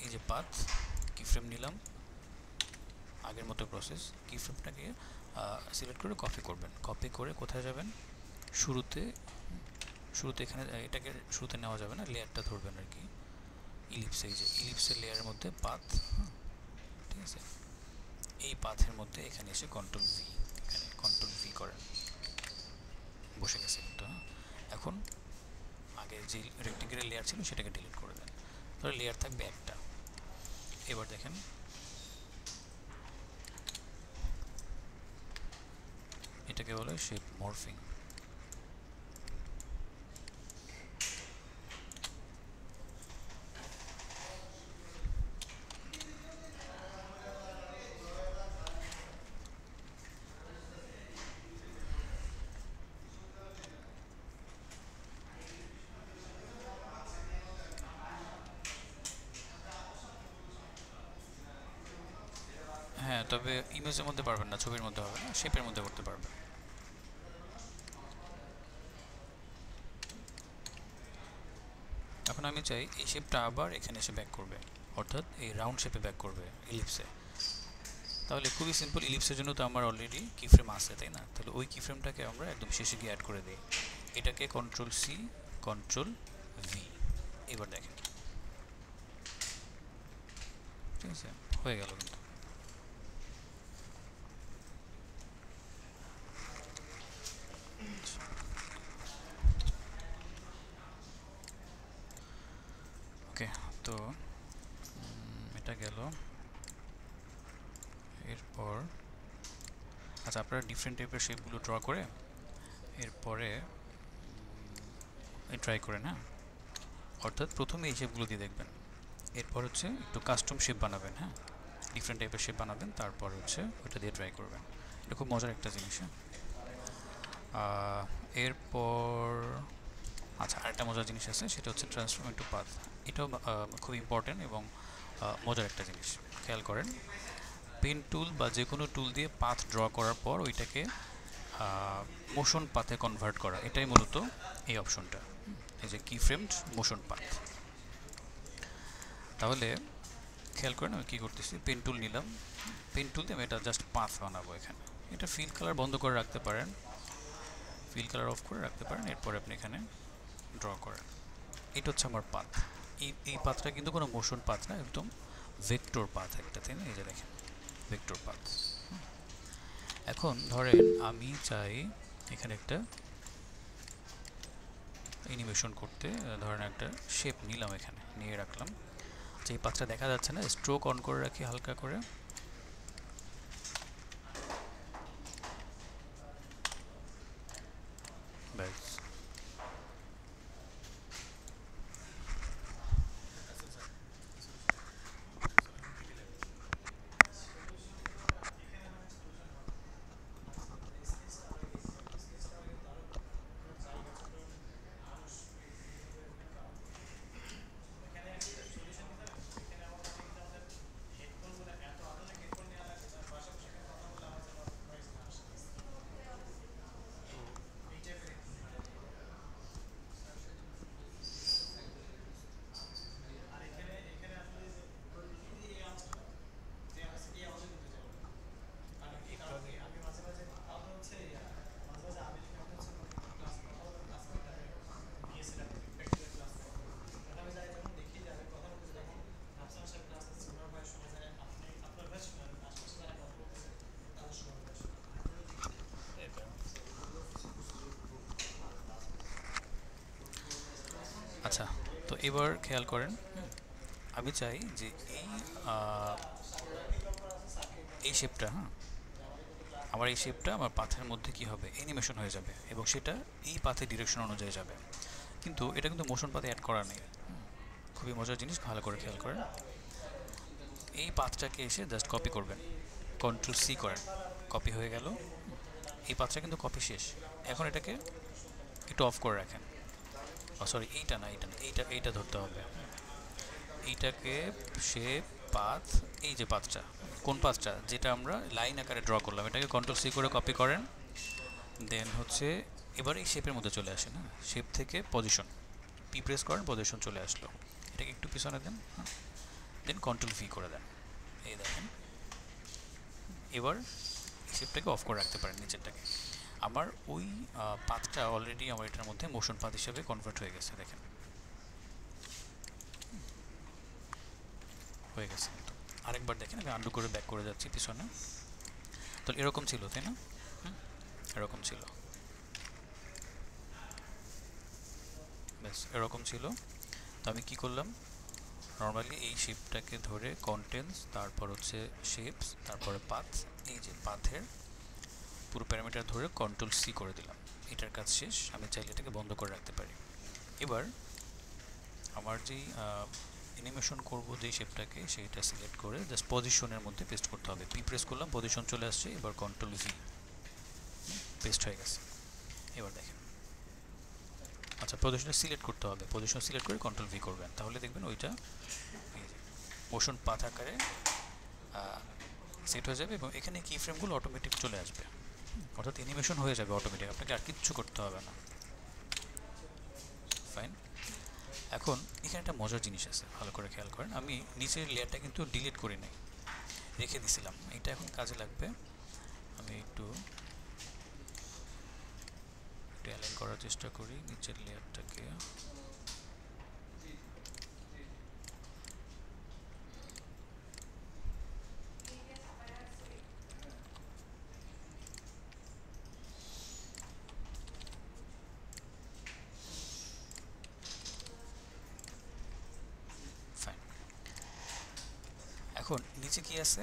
এই যে পাথ কি ফ্রেম নিলাম, আগের মতো প্রসেস। কি ফ্রেমটাকে সিলেক্ট করে কপি করবেন, কপি করে কোথায় যাবেন, শুরুতে এখানে এটাকে শুরুতে নেওয়া যাবে না, লেয়ারটা ধরবেন আর কি, ইলিপসে, এই যে ইলিপসের লেয়ারের মধ্যে পাথ, ঠিক আছে, এই পাথের মধ্যে এখানে এসে কন্ট্রোল ভি, এখানে কন্ট্রোল ভি করেন, বসে গেছে কিন্তু। এখন আগে যে রেক্টেঙ্গেলের লেয়ার ছিল সেটাকে ডিলিট করে দেন, তাহলে লেয়ার থাকবে একটা। এবার দেখেন এটাকে বলে শেপ মর্ফিং। হ্যাঁ, তবে ইমেজের মধ্যে পারবেন না, ছবির মধ্যে হবে না, শেপের মধ্যে করতে পারবেন। এখন আমি চাই এই শেপটা আবার এখানে এসে ব্যাক করবে, অর্থাৎ এই রাউন্ড শেপে ব্যাক করবে ইলিপসে। তাহলে খুবই সিম্পল, ইলিপসের জন্য তো আমার অলরেডি কি ফ্রেম আছে, তাই না? তাহলে ওই কি ফ্রেমটাকে আমরা একদম শেষে গিয়ে অ্যাড করে দিই, এটাকে কন্ট্রোল সি, কন্ট্রোল ভি। এবার দেখেন, ঠিক আছে, হয়ে গেল কিন্তু। ওকে, তো এটা গেল। এরপর আচ্ছা, আপনারা ডিফারেন্ট টাইপের শেপগুলো ড্র করে এরপরে ট্রাই করেন, হ্যাঁ, অর্থাৎ প্রথমে এই শেপগুলো দিয়ে দেখবেন, এরপর হচ্ছে একটু কাস্টম শেপ বানাবেন, হ্যাঁ, ডিফারেন্ট টাইপের শেপ বানাবেন, তারপর হচ্ছে ওটা দিয়ে ট্রাই করবেন। এটা খুব মজার একটা জিনিস। হ্যাঁ, এরপর আচ্ছা, আরেকটা মজার জিনিস আছে, সেটা হচ্ছে ট্রান্সফর্ম ইনটু পাথ। এটাও খুব ইম্পর্টেন্ট এবং মজার একটা জিনিস। খেয়াল করেন, পেন টুল বা যে কোনো টুল দিয়ে পাথ ড্র করার পর ওইটাকে মোশন পাথে কনভার্ট করা, এটাই মূলত এই অপশনটা, এই যে কি ফ্রেমড মোশন পাথ। তাহলে খেয়াল করেন আমি কী করতেছি, পেন টুল নিলাম, পেন টুল দিয়ে আমি এটা জাস্ট পাথ বানাবো এখানে। এটা ফিল কালার বন্ধ করে রাখতে পারেন, ফিল কালার অফ করে রাখতে পারেন, এরপর আপনি এখানে ড্র করেন। এটা হচ্ছে আমার পাথ। এই পাথটা কিন্তু কোনো মোশন পাথ না, একদম ভেক্টর পাথ একটা, তাই না? এই যে দেখেন, ভেক্টর পাথ। এখন ধরেন আমি চাই এখানে একটা অ্যানিমেশন করতে, ধরেন একটা শেপ নিলাম, এখানে নিয়ে রাখলাম, যে পাথটা দেখা যাচ্ছে না, স্ট্রোক অন করে রাখি হালকা করে, ব্যাস। আচ্ছা, তো এবার খেয়াল করেন, আমি চাই যে এই শেপটা, হ্যাঁ, আমার এই শেপটা আমার পাথের মধ্যে কি হবে, অ্যানিমেশন হয়ে যাবে, এবং সেটা এই পাথের ডিরেকশন অনুযায়ী যাবে। কিন্তু এটা কিন্তু মোশন পাথে অ্যাড করা নেই। খুবই মজার জিনিস, ভালো করে খেয়াল করেন। এই পাথটাকে এসে জাস্ট কপি করবেন, কন্ট্রোল সি করেন, কপি হয়ে গেল। এই পাথটা কিন্তু কপি শেষ। এখন এটাকে একটু অফ করে রাখেন, সরি, এইটা না, এইটা ধরতে হবে, এইটাকে শেপ পাথ, এই যে পাথটা, কোন পাথটা, যেটা আমরা লাইন আকারে ড্র করলাম, এটাকে কন্ট্রোল সি করে কপি করেন। দেন হচ্ছে এবার এই শেপের মধ্যে চলে আসে, না, শেপ থেকে পজিশন, পি প্রেস করেন, পজিশন চলে আসলো, এটাকে একটু পিছনে দেন, দেন কন্ট্রোল ভি করে দেন, এই দেখেন এবার শেপটাকে অফ করে রাখতে পারেন নিচেরটাকে। আমার ওই পাথটা অলরেডি আমার এটার মধ্যে মোশন পাথ হিসেবে কনভার্ট হয়ে গেছে, দেখেন হয়ে গেছে। কিন্তু আরেকবার দেখেন, আমি আন্ডু করে ব্যাক করে যাচ্ছি পিছনে। তো এরকম ছিল তাই না? এরকম ছিল, ব্যাস এরকম ছিল। তো আমি কি করলাম, নর্মালি এই শেপটাকে ধরে কন্টেন্টস, তারপর হচ্ছে শেপস, তারপরে পাথ, এই যে পাথের পুরো প্যারামিটার ধরে কন্ট্রোল সি করে দিলাম। এটার কাজ শেষ, আমি চাইলে এটাকে বন্ধ করে রাখতে পারি। এবার আমার যেই অ্যানিমেশন করব যেই শেপটাকে, সেইটা সিলেক্ট করে জাস্ট পজিশনের মধ্যে পেস্ট করতে হবে। পি প্রেস করলাম, পজিশন চলে আসছে। এবার কন্ট্রোল ভি, পেস্ট হয়ে গেছে। এবার দেখেন, আচ্ছা পজিশনে সিলেক্ট করতে হবে, পজিশন সিলেক্ট করে কন্ট্রোল ভি করবেন, তাহলে দেখবেন ওইটা মোশন পাথ আকারে সেট হয়ে যাবে এবং এখানে কি ফ্রেমগুলো অটোমেটিক চলে আসবে, অর্থাৎ অ্যানিমেশন হয়ে যাবে অটোমেটিক, আপনাকে আর কিচ্ছু করতে হবে না। ফাইন। এখন এখানে একটা মজার জিনিস আছে, ভালো করে খেয়াল করেন। আমি নিচের লেয়ারটা কিন্তু ডিলিট করি নাই, রেখে দিছিলাম। এটা এখন কাজে লাগবে। আমি একটু অ্যালাইন করার চেষ্টা করি নিচের লেয়ারটাকে। ফাইন। এখন নিচে কি আছে,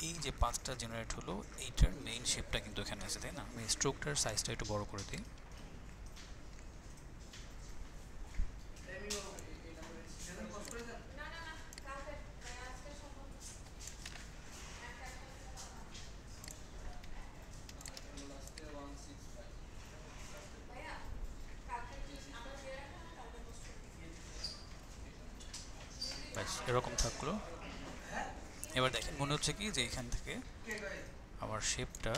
এই যে পাঁচটা জেনারেট হলো, এইটার মেইন শেপটা কিন্তু এখানে আছে তাই না? আমি স্ট্রোকটার সাইজটা একটু বড় করে দিই। ব্যাস এরকম থাকলো। এবার দেখেন, মনে হচ্ছে কি যে এখান থেকে আমার শেপটা,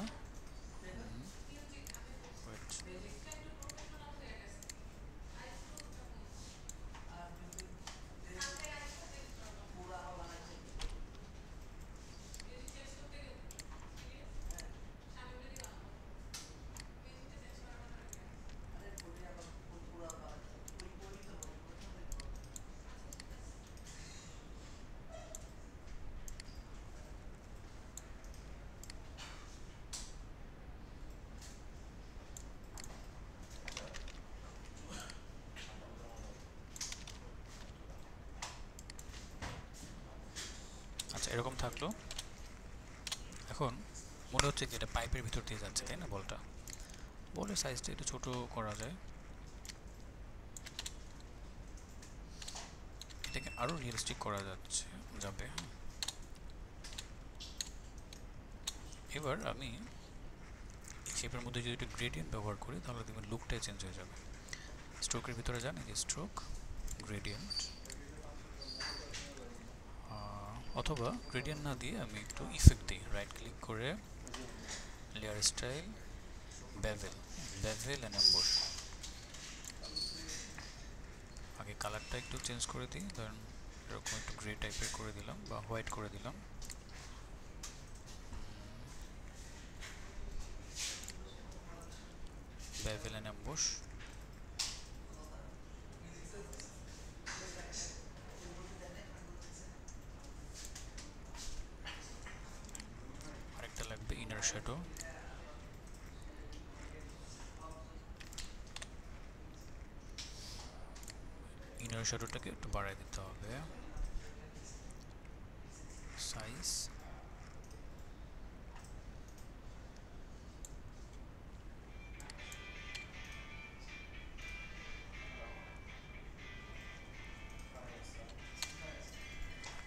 আচ্ছা এরকম থাকলো। এখন মনে হচ্ছে কি এটা পাইপের ভিতর দিয়ে যাচ্ছে তাই না বলটা? বলের সাইজটা একটু ছোট করা যায়, এটাকে আরো রিয়েলিস্টিক করা যাবে। এবার আমি শেপের মধ্যে যদি একটু গ্রেডিয়েন্ট ব্যবহার করি, তাহলে দেখবেন লুকটাই চেঞ্জ হয়ে যাবে। স্ট্রোকের ভিতরে যান, এই যে স্ট্রোক, গ্রেডিয়েন্ট, অথবা গ্রেডিয়েন্ট না দিয়ে আমি একটু ইফেক্ট দিই। রাইট ক্লিক করে layer style, bevel, bevel and emboss. আগে কালারটা একটু চেঞ্জ করে দিই, ধরেন এরকম একটু গ্রে টাইপের করে দিলাম বা হোয়াইট করে দিলাম। Bevel and emboss. আরেকটা লাগবে ইনার শ্যাডো। ইনার শ্যাডোটাকে একটু বাড়ায় দিতে হবে, সাইজ।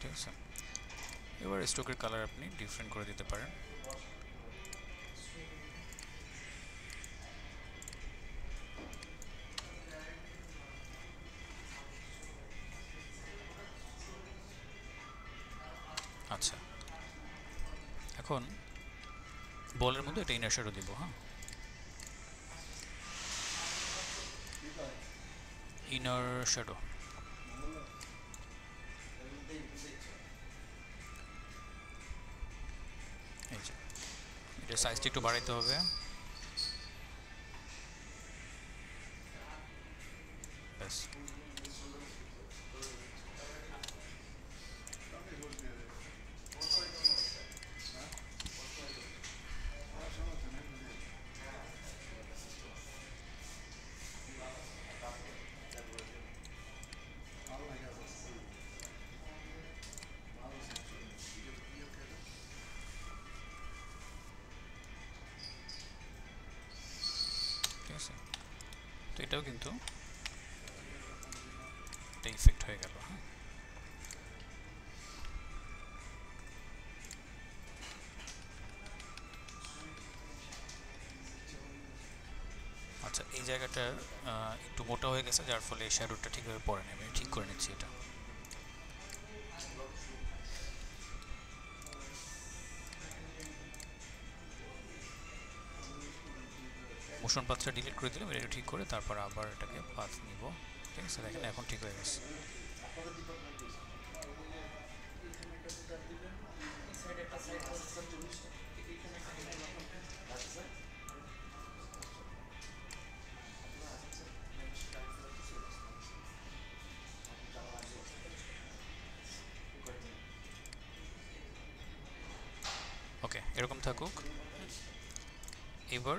ঠিক আছে, এবার স্ট্রোকের কালার আপনি ডিফারেন্ট করে দিতে পারেন। আচ্ছা এখন বলের মধ্যে এটা ইনার শ্যাডো দিব। হ্যাঁ, ইনার শ্যাডো, এই যে এর সাইজটা একটু বাড়াইতে হবে। ব্যাস। ঠিক আছে, তো এটাও কিন্তু একটা ইফেক্ট হয়ে গেল। হ্যাঁ, আচ্ছা এই জায়গাটা একটু মোটা হয়ে গেছে, যার ফলে শ্যাডোটা ঠিকভাবে পড়ে না। আমি ঠিক করে নিচ্ছি এটা। মোশন পাথটা ডিলিট করে দিলাম, এটা ঠিক করে তারপর আবার এটাকে পাথ নিব। ঠিক আছে, দেখেন এখন ঠিক হয়ে গেছে। ওকে, এরকম থাকুক। এবার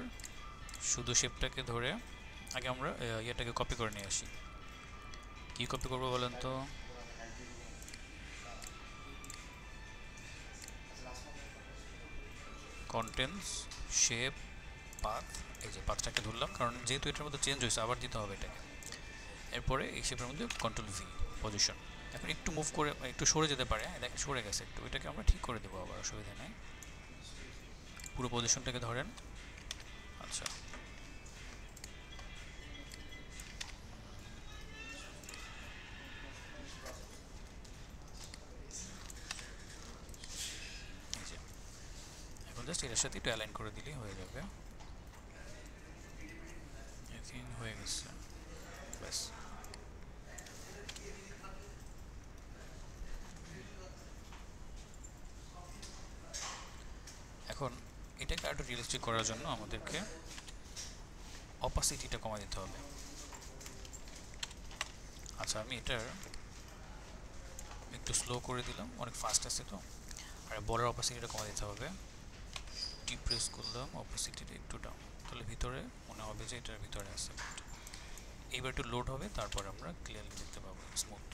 শুধু শেপটাকে ধরে আগে আমরা ইয়েটাকে কপি করে নিয়ে আসি। কি কপি করবো বলেন তো? Contents, shape, path. এই যে পাথটাকে ধরলাম, কারণ যেহেতু এটার মধ্যে চেঞ্জ হয়েছে আবার দিতে হবে এটাকে। এরপরে এই শেপের মধ্যে কন্ট্রোল ভি, পজিশন। এখন একটু মুভ করে একটু সরে যেতে পারে, দেখেন সরে গেছে একটু, এটাকে আমরা ঠিক করে দেবো আবার, অসুবিধা নেই। পুরো পজিশনটাকে ধরেন। আচ্ছা, এই যে এখন জাস্ট এটার সাথে একটু অ্যালাইন করে দিলেই হয়ে যাবে। হয়ে গেছে, ব্যাস। এখন এটাকে আরো রিয়েলিস্টিক করার জন্য আমাদেরকে অপাসিটিটা কমাই দিতে হবে। আচ্ছা, আমি এটার একটু স্লো করে দিলাম, অনেক ফাস্ট আছে তো। আর বলের অপাসিটিটা কমাই দিতে হবে। টি প্রেস করলাম, অপাসিটিটা একটু ডাউন, তাহলে ভিতরে মনে হবে যে এটার ভিতরে আছে। এইবার একটু লোড হবে, তারপর আমরা ক্লিয়ারলি দেখতে পাবো স্মুথ।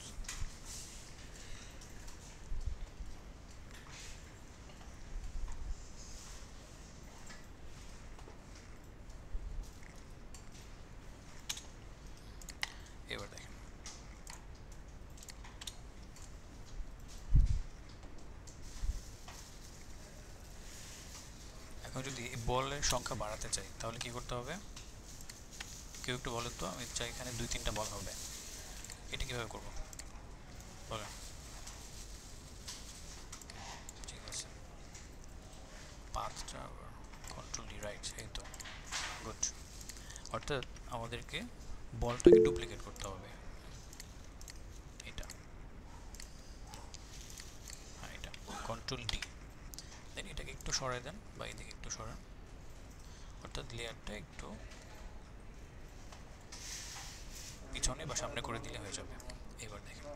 এবার দেখেন, এখন যদি এই বলের সংখ্যা বাড়াতে চাই তাহলে কি করতে হবে? কেউ একটু বলেন তো, আমি চাই এখানে 2-3টা বল হবে, এটা কিভাবে করবো বলেন? ঠিক আছে, পাথটা আবার কন্ট্রোল ডি, রাইট, এই তো, গুড। অর্থাৎ আমাদেরকে বলটাকে ডুপ্লিকেট করতে হবে, এটা, হ্যাঁ এটা, কন্ট্রোল ডি। দেন এটাকে একটু সরাই দেন, বা এদিকে একটু সরান, অর্থাৎ লেয়ারটা একটু পিছনে বা সামনে করে দিলে হয়ে যাবে। এবার দেখেন,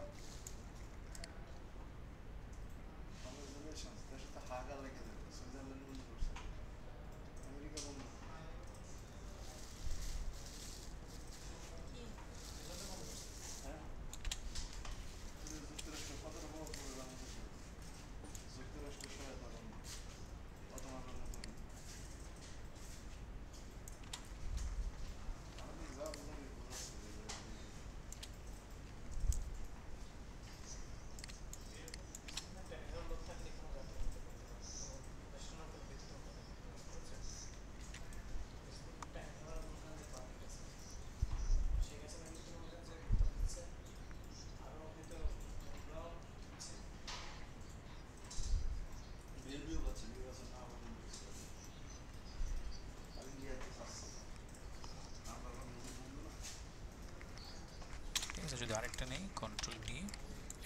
ঠিক আছে, যদি আরেকটা নেই, কন্ট্রোল ডি,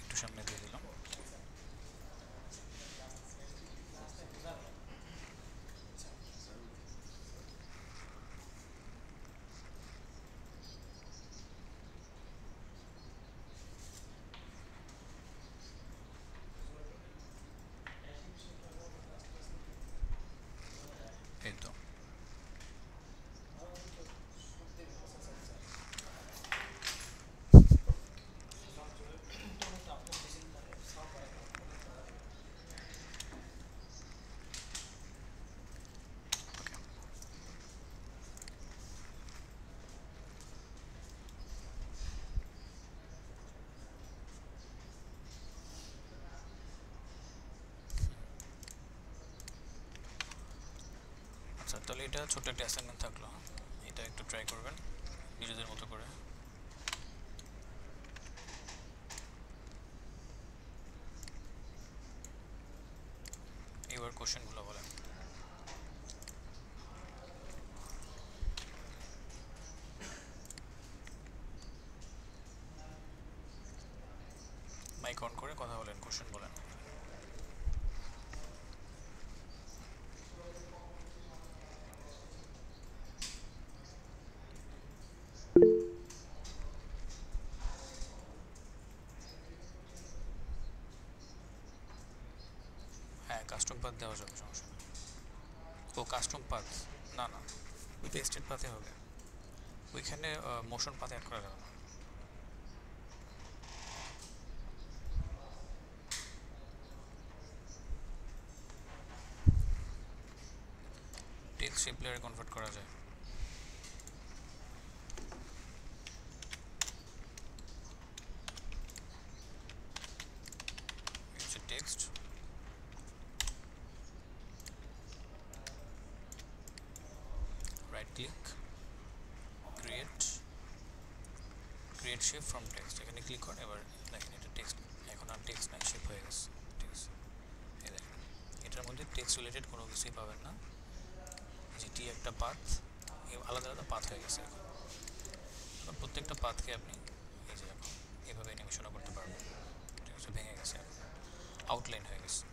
একটু সামনে দিয়ে দিলাম। এটা ছোট একটা অ্যাসাইনমেন্ট থাকলো, এটা একটু ট্রাই করবেন নিজেদের মতো করে। এবার কোশ্চেনগুলো বলেন। মাইক অন করে কথা বলেন, কোশ্চেন বলেন। হ্যাঁ, কাস্টম পাথ দেওয়া যাবে, সমস্যা নেই। ও কাস্টম পাথ, না না, ওই টেক্সটেড পাথে হবে, ওইখানে মোশন পাথ অ্যাড করা যাবে না। টেক্সট শেপ লেয়ারে কনভার্ট করা যায়। হচ্ছে text, right click, create, create shape from text, এখানে ক্লিক করেন। এবার দেখেন এটা টেক্সট, এখন আর টেক্সট নাই, শেপ হয়ে গেছে। ঠিক আছে, এই দেখেন এটার মধ্যে টেক্সট রিলেটেড কোনো কিছুই পাবেন না। যেটি একটা পাথ, আলাদা আলাদা পাথ হয়ে গেছে। এখন প্রত্যেকটা পাথকে আপনি এই যে এখন এভাবে অ্যানিমেশনও করতে পারবেন। ঠিক আছে, ভেঙে গেছে, আউটলাইন হয়ে গেছে।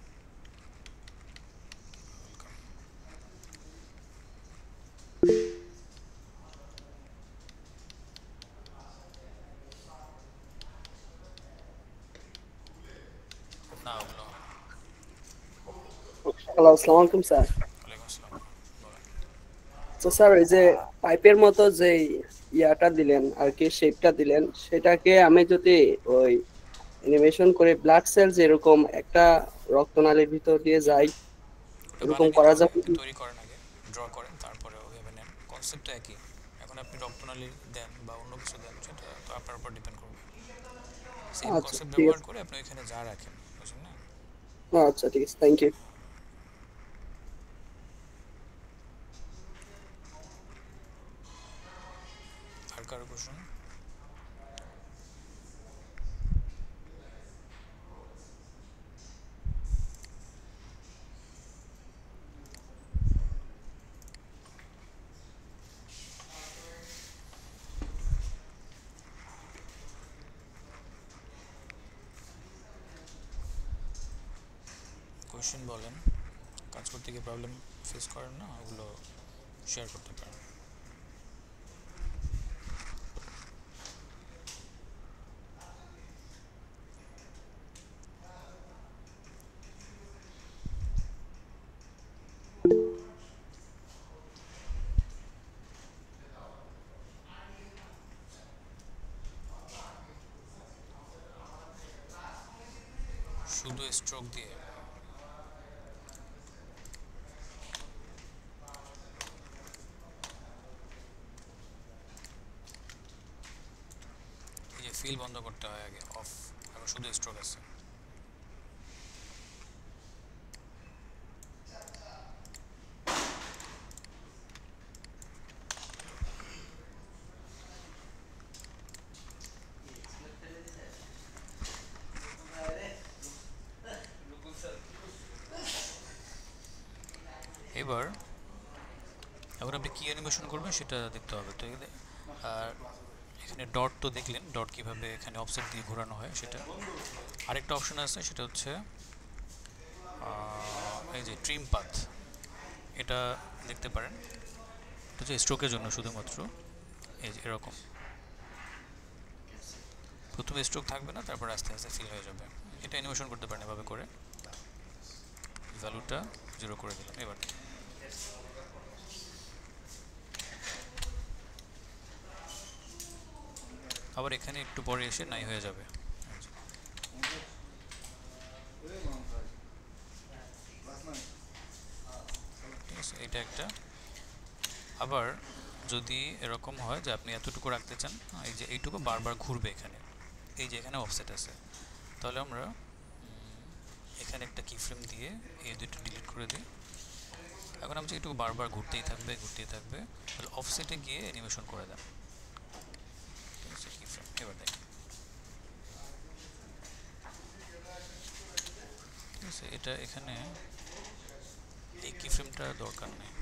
না ওগুলো, হ্যালো, আসসালামু আলাইকুম স্যার। ওয়ালাইকুম আসসালাম, বলেন। তো স্যার এই যে পাইপের মতো যে ইয়াটা দিলেন আর কি, শেপটা দিলেন, সেটাকে আমি যদি ওই অ্যানিমেশন করে ব্লাড সেল যেরকম একটা রক্তনালীর ভিতর দিয়ে যাই, ওটা এরকম বানিয়ে নিতে করা হবে, যাবে আপনি কি? তৈরি করেন আগে, ড্র করেন, তারপরে ওইভাবে নেন। কনসেপ্ট তো একই। এখন আপনি রক্তনালী দেন বা অন্য কিছু দেন, সেটা তো আপনার উপর ডিপেন্ড করবে। সেম আচ্ছা কনসেপ্ট ঠিক ব্যবহার আছে, করে আপনি ওইখানে যা রাখেন, বুঝলেন না? আচ্ছা ঠিক আছে, থ্যাংক ইউ। আর কারো কোশ্চেন? কোশ্চেন বলেন। কাজ করতে গিয়ে প্রবলেম ফেস করেন না, ওগুলো শেয়ার করতে পারেন। শুধু স্ট্রোক দিয়ে এই যে ফিল বন্ধ করতে হয় আগে, অফ। এখন শুধু স্ট্রোক আছে। এবার এখন আপনি কী অ্যানিমেশন করবেন সেটা দেখতে হবে। তো আর এখানে ডট তো দেখলেন, ডট কীভাবে এখানে অফসেট দিয়ে ঘোরানো হয় সেটা। আরেকটা অপশন আছে, সেটা হচ্ছে এই যে ট্রিম পাথ, এটা দেখতে পারেন। এটা হচ্ছে স্ট্রোকের জন্য শুধুমাত্র। এই যে এরকম প্রথমে স্ট্রোক থাকবে না, তারপর আস্তে আস্তে ফিল হয়ে যাবে। এটা অ্যানিমেশন করতে পারেন এভাবে করে। ভ্যালুটা 0 করে দিলাম। এবার আবার এখানে একটু পরে এসে নাই হয়ে যাবে। ঠিক আছে, এটা একটা। আবার যদি এরকম হয় যে আপনি এতটুকু রাখতে চান, এই যে এইটুকু বারবার ঘুরবে এখানে, এই যে এখানে অফসেট আছে, তাহলে আমরা এখানে একটা কি ফ্রেম দিয়ে এই দুটো ডিলিট করে দিই। এখন আমি একটু বারবার ঘুরতেই থাকবে তাহলে অফসেটে গিয়ে অ্যানিমেশন করে দেন। ঠিক আছে, কি ফ্রেম এবার দেখেন। ঠিক আছে, এটা এখানে এই কি ফ্রেমটা দরকার নেই।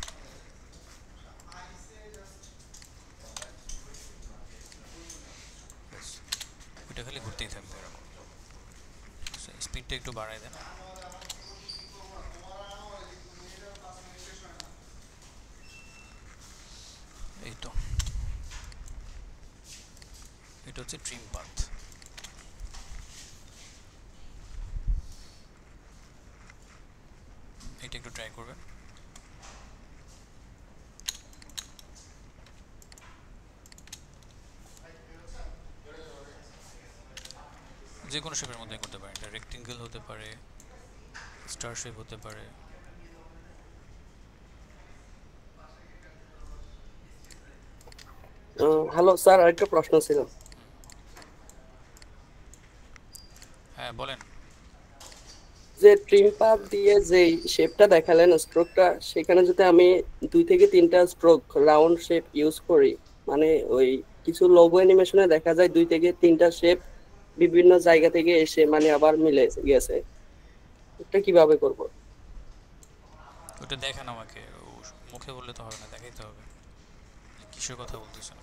ওইটা খালি ঘুরতেই থাকবে এরকম। স্পিডটা একটু বাড়াই দেন। এই তো, এটা হচ্ছে ট্রিম পাথ। এটা একটু ট্রাই করবেন। যে কোনো শেপের মধ্যে করতে পারেন, এটা রেক্টেঙ্গেল হতে পারে, স্টার শেপ হতে পারে। হ্যালো স্যার, আরেকটা প্রশ্ন ছিল। হ্যাঁ বলেন। যে ট্রিম পাথ দিয়ে যে শেপটা দেখালেন স্ট্রোকটা, সেখানে যদি আমি 2 থেকে 3টা স্ট্রোক রাউন্ড শেপ ইউজ করি, মানে ওই কিছু লোগো অ্যানিমেশনে দেখা যায় 2 থেকে 3টা শেপ বিভিন্ন জায়গা থেকে এসে মানে আবার মিলে গেছে, এটা কিভাবে করব? ওটা দেখেন আমাকে, মুখে বললে তো হবে না, দেখাইতে হবে কিসের কথা বলতেছেন।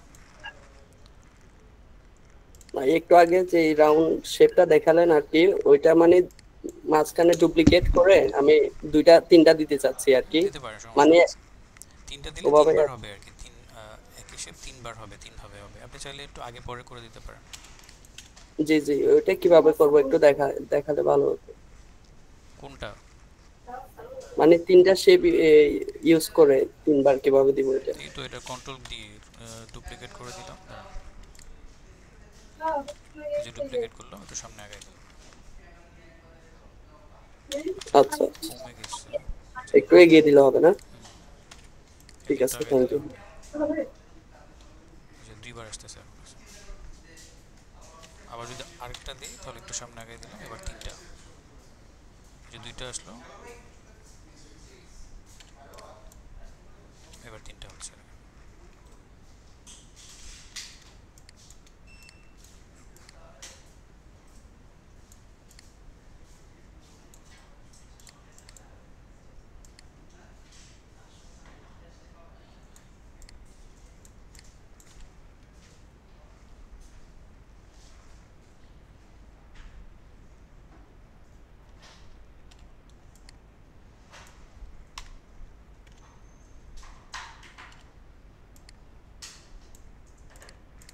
না, একটু আগে যে রাউন্ড শেপটা দেখালেন আর কি, ওইটা মানে মাঝখানে ডুপ্লিকেট করে আমি 2টা 3টা দিতে চাচ্ছি আর কি, দিতে পারেন, সমস্যা মানে নেই। তিনটা দিলে ওভাবে। তিনবার হবে আর কি, একই শেপ তিনবার হবে, তিনভাবে হবে। আপনি চাইলে একটু আগে পরে করে দিতে পারেন। জি জি, ওইটা কিভাবে করব একটু দেখালে ভালো হতো। কোনটা? মানে 3টা শেপ ইউজ করে 3বার কিভাবে দিব এটা? এই তো, এটা কন্ট্রোল ডি, ডুপ্লিকেট করে দিলাম। এই যে ডুপ্লিকেট করলাম, একটু সামনে আগাই দিলাম, আচ্ছা, কমে গেছে। একটু এগিয়ে দিলে হবে না? এই ঠিক যে একটু আছে, আগাই থ্যাংক দিলাম, ইউ। এই যে 2বার আসতেছে এখন। আবার যদি আরেকটা দিই তাহলে একটু সামনে আগাই দিলাম, এবার 3টা, এই যে 2টা আসলো, এবার 3টা হচ্ছে।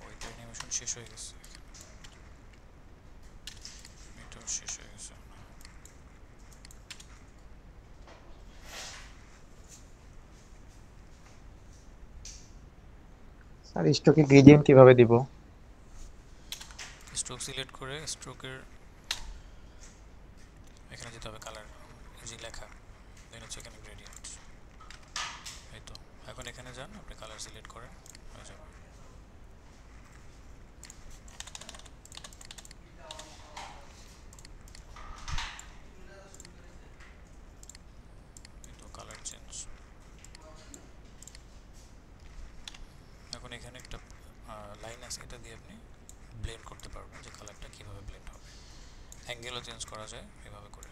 ওইটা অ্যানিমেশন শেষ হয়ে গেছে, এটাও শেষ হয়ে গেছে। স্যার স্ট্রোকে গ্রেডিয়েন্ট কিভাবে দিব? স্ট্রোক সিলেক্ট করে স্ট্রোকের এখানে যেতে হবে, কালার, এই যে লেখা, দেন হচ্ছে এখানে গ্রেডিয়েন্ট। এই তো, এখন এখানে যান, আপনি কালার সিলেক্ট করেন, হয়ে যাবে। এই তো কালার চেঞ্জ। এখন এখানে একটা লাইন আছে, এটা দিয়ে আপনি ব্লেন্ড করতে পারবেন যে কালারটা কীভাবে ব্লেন্ড হবে। অ্যাঙ্গেলও চেঞ্জ করা যায় এভাবে করে।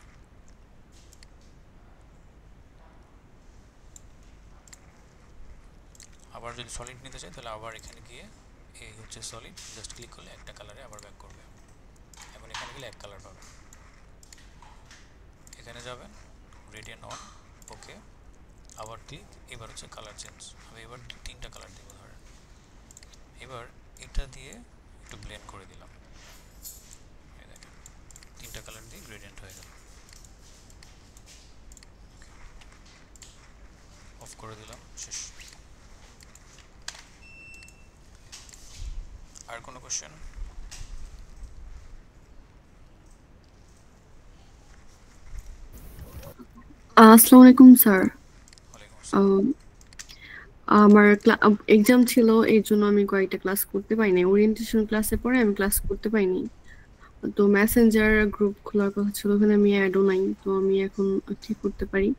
আবার যদি সলিড নিতে চাই তাহলে আবার এখানে গিয়ে এই হচ্ছে সলিড, জাস্ট ক্লিক করলে একটা কালারে আবার ব্যাক করবে। এখন এখানে গেলে এক কালার পাবেন। এখানে যাবেন, গ্রেডিয়েন্ট অন, ওকে, আবার ক্লিক, এবার হচ্ছে কালার চেঞ্জ। আমি এবার 3টা কালার দেবো ধরেন। এবার এটা দিয়ে একটু ব্লেন্ড করে দিলাম, এই দেখেন 3টা কালার দিয়ে গ্রেডিয়েন্ট হয়ে গেল। অফ করে দিলাম, শেষ। আর কোনো কোশ্চেন? আসসালামু আলাইকুম স্যার। ওয়ালাইকুম আসসালাম। আমার এক্সাম ছিল, এই জন্য আমি কয়েকটা ক্লাস করতে পারিনি। ওরিয়েন্টেশন ক্লাসে পরে আমি ক্লাস করতে পারিনি। তো মেসেঞ্জার গ্রুপ খোলার কথা ছিল, ওখানে আমি অ্যাডও নাই। তো আমি এখন কি করতে পারি?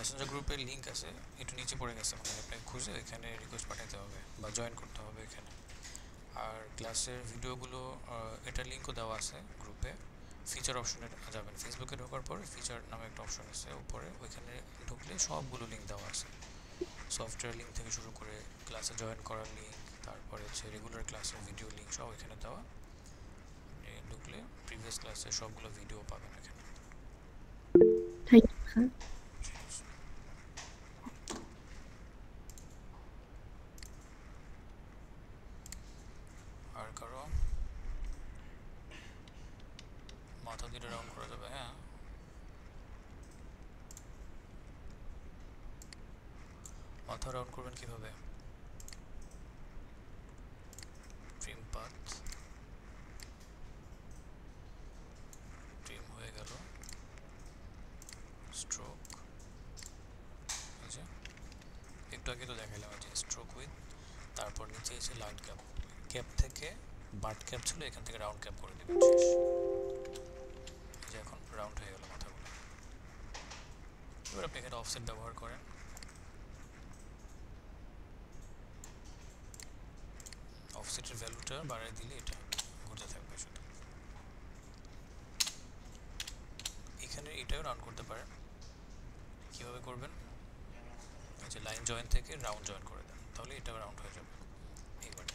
মেসেঞ্জার গ্রুপের লিঙ্ক আছে, একটু নিচে পড়ে গেছে, মানে আপনাকে খুঁজে এখানে রিকোয়েস্ট পাঠাতে হবে বা জয়েন করতে হবে এখানে। আর ক্লাসের ভিডিওগুলো এটার লিঙ্কও দেওয়া আছে গ্রুপে। ফিচার অপশনে যাবেন, ফেসবুকে ঢোকার পরে ফিচার নামে একটা অপশন আছে উপরে, ওইখানে ঢুকলে সবগুলো লিঙ্ক দেওয়া আছে, সফটওয়্যার লিঙ্ক থেকে শুরু করে ক্লাসে জয়েন করার লিঙ্ক, তারপরে হচ্ছে রেগুলার ক্লাসের ভিডিও লিঙ্ক সব এখানে দেওয়া। ঢুকলে প্রিভিয়াস ক্লাসের সবগুলো ভিডিও পাবেন এখানে। Thank you sir. আর কারো মাথা দিয়ে রাউন্ড করা যাবে? হ্যাঁ, মাথা রাউন্ড করবেন কিভাবে? ট্রিম পাথ, ট্রিম হয়ে গেল, স্ট্রোক, আচ্ছা একটু আগে তো দেখালাম যে স্ট্রোক উইথ, তারপর নিচে এসে লাইন ক্যাপ, ক্যাপ থেকে বাট ক্যাপ ছিল, এখান থেকে রাউন্ড ক্যাপ করে দেবেন, শেষ। যে এখন রাউন্ড হয়ে গেল মাথাগুলো। এবার আপনি এখানে অফসেট ব্যবহার করেন, অফসেটের ভ্যালুটা বাড়িয়ে দিলে এটা ঘুরতে থাকবে শুধু। এখানে এটাও রাউন্ড করতে পারেন। কীভাবে করবেন? যে লাইন জয়েন থেকে রাউন্ড জয়েন করে দেন, তাহলে এটাও রাউন্ড হয়ে যাবে। এইবার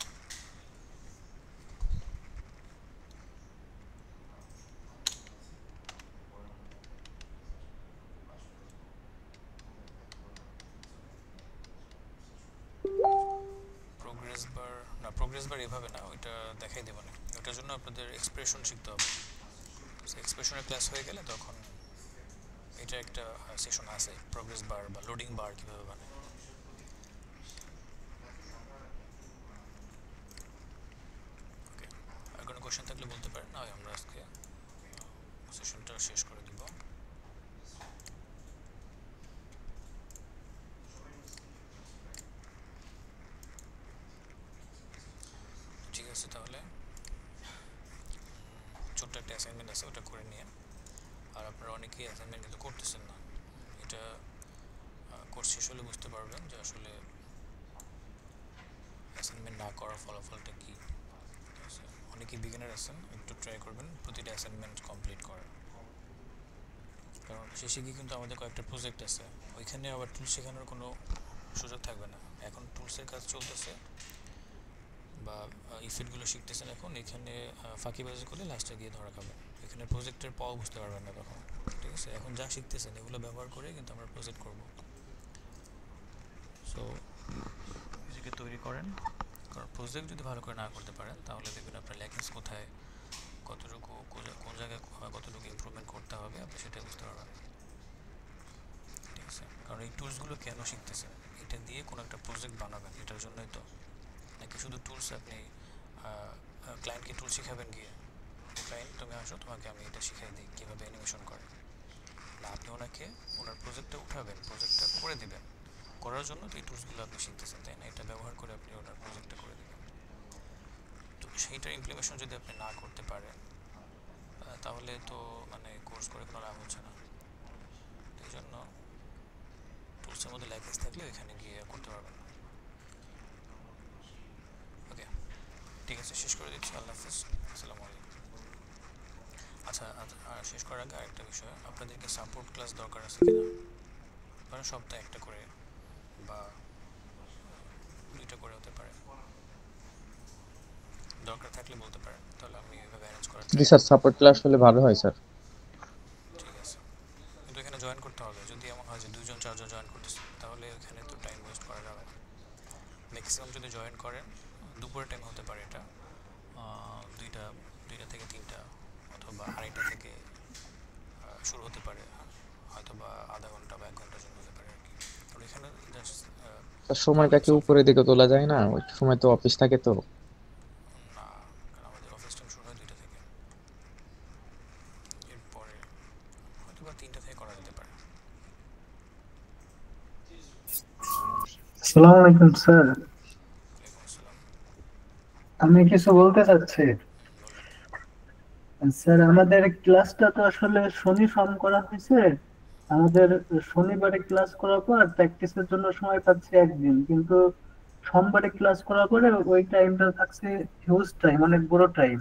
প্রোগ্রেস বার, না প্রোগ্রেস বার এভাবে না, ওইটা দেখাই দেবো না, ওটার জন্য আপনাদের এক্সপ্রেশন শিখতে হবে। এক্সপ্রেশনের ক্লাস হয়ে গেলে তখন এটা একটা সেশন আছে, প্রোগ্রেস বার বা লোডিং বার কীভাবে বানায়। ওকে, আর কোনো কোয়েশ্চেন থাকলে বলতে পারেন, না আমরা আজকে সেশনটা শেষ করে দিব। ঠিক আছে, তাহলে ছোট্ট একটা অ্যাসাইনমেন্ট আছে, ওটা করে নিয়ে। আর আপনারা অনেকেই অ্যাসাইনমেন্ট কিন্তু করতেছেন না, এটা কোর্স শেষ হলে বুঝতে পারবেন যে আসলে অ্যাসাইনমেন্ট না করার ফলাফলটা কী। ঠিক আছে, অনেকেই বিগিনার আছেন, একটু ট্রাই করবেন প্রতিটা অ্যাসাইনমেন্ট কমপ্লিট করার, কারণ শেষে গিয়ে কিন্তু আমাদের কয়েকটা প্রজেক্ট আছে, ওইখানে আবার টুল শেখানোর কোনো সুযোগ থাকবে না। এখন টুলসের কাজ চলতেছে বা ইফেক্টগুলো শিখতেছেন, এখন এখানে ফাঁকিবাজি করলে লাস্টে গিয়ে ধরা খাবেন, এখানে প্রজেক্টের পাও বুঝতে পারবেন না তখন। ঠিক আছে, এখন যা শিখতেছেন এগুলো ব্যবহার করে কিন্তু আমরা প্রজেক্ট করব। সো নিজেকে তৈরি করেন, কারণ প্রজেক্ট যদি ভালো করে না করতে পারেন তাহলে দেখবেন আপনার ল্যাকিংস কোথায়, কতটুকু কোন জায়গায় কতটুকু ইমপ্রুভমেন্ট করতে হবে আপনি সেটা বুঝতে পারবেন। ঠিক আছে, কারণ এই টুলসগুলো কেন শিখতেছেন, এটা দিয়ে কোনো একটা প্রজেক্ট বানাবেন, এটার জন্যই তো, নাকি শুধু টুলস আপনি ক্লায়েন্টকে টুল শিখাবেন গিয়ে, ক্লায়েন্ট তুমি আসো তোমাকে আমি এটা শিখাই দিই কীভাবে অ্যানিমেশন করে, না আপনি ওনাকে ওনার প্রজেক্টটা উঠাবেন, প্রজেক্টটা করে দেবেন, করার জন্য তো এই টুলসগুলো আপনি শিখতেছেন, তাই না? এটা ব্যবহার করে আপনি ওনার প্রজেক্টটা করে দেবেন। তো সেইটার ইমপ্লিমেশন যদি আপনি না করতে পারেন তাহলে তো মানে কোর্স করে কোনো লাভ হচ্ছে না। এই জন্য টুলসের মধ্যে ল্যাকিংস থাকলে এখানে গিয়ে করতে পারবেন না। ওকে, ঠিক আছে, শেষ করে দিচ্ছি। আল্লাহ হাফিজ, আসসালামু আলাইকুম। আচ্ছা, আর শেষ করার আগে আরেকটা বিষয়, আপনাদেরকে সাপোর্ট ক্লাস দরকার আছে কিনা, কারণ সপ্তাহে একটা করে বা দুইটা করে হতে পারে, দরকার থাকলে বলতে পারেন, তাহলে আমি এভাবে অ্যারেঞ্জ করার জি স্যার, সাপোর্ট ক্লাস হলে ভালো হয় স্যার। ঠিক আছে, কিন্তু এখানে জয়েন করতে হবে, যদি এমন হয় যে 2জন 4জন জয়েন করতেছে তাহলে এখানে তো টাইম ওয়েস্ট করা যাবে না। ম্যাক্সিমাম যদি জয়েন করেন দুপুরের টাইম হতে পারে, এটা দুইটা থেকে 3টা অথবা 2:30 থেকে শুরু হতে পারে, হয়তো বা আধা ঘন্টা বা 1 ঘন্টার জন্য হতে পারে আর কি। কারণ এখানে জাস্ট স্যার সময়টা কি উপরের দিকে তোলা যায় না? ওই সময় তো অফিস থাকে তো। না, কারণ আমাদের অফিস টাইম শুরু হয় 2টা থেকে, এরপরে হয়তো বা 3টা থেকে করা যেতে পারে। আসসালামু আলাইকুম স্যার, ওয়ালাইকুম আসসালাম, আমি কিছু বলতে চাচ্ছি। বলেন। স্যার, আমাদের ক্লাসটা তো আসলে শনি সোম করা হয়েছে, আমাদের শনিবারে ক্লাস করার পর প্র্যাকটিসের জন্য সময় পাচ্ছি একদিন, কিন্তু সোমবারে ক্লাস করার পরে ওই টাইমটা থাকছে হিউজ টাইম, অনেক বড় টাইম।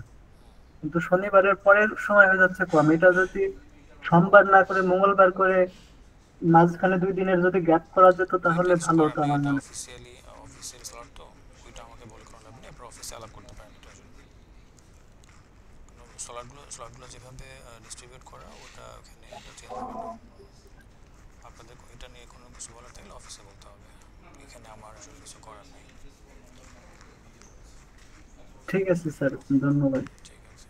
কিন্তু শনিবারের পরের সময় হয়ে যাচ্ছে কম। এটা যদি সোমবার না করে মঙ্গলবার করে মাঝখানে 2 দিনের যদি গ্যাপ করা যেত ওই তাহলে কাজটা ভালো করেন হতো না, আমার এটা মনে হয়। অফিসিয়াল স্লট তো, ওইটা আমাকে বলে করানো লাগবে না, আপনার অফিসে আলাপ করতে পারেন এটার জন্য। স্লটগুলো যেভাবে ডিস্ট্রিবিউট করা ওটা ওখানে এটা চেঞ্জ হবে না। আপনাদের এটা নিয়ে কোনো কিছু বলার থাকলে অফিসে বলতে হবে, এখানে আমার আসলে কিছু করার নেই। ঠিক আছে স্যার, ধন্যবাদ। ঠিক আছে,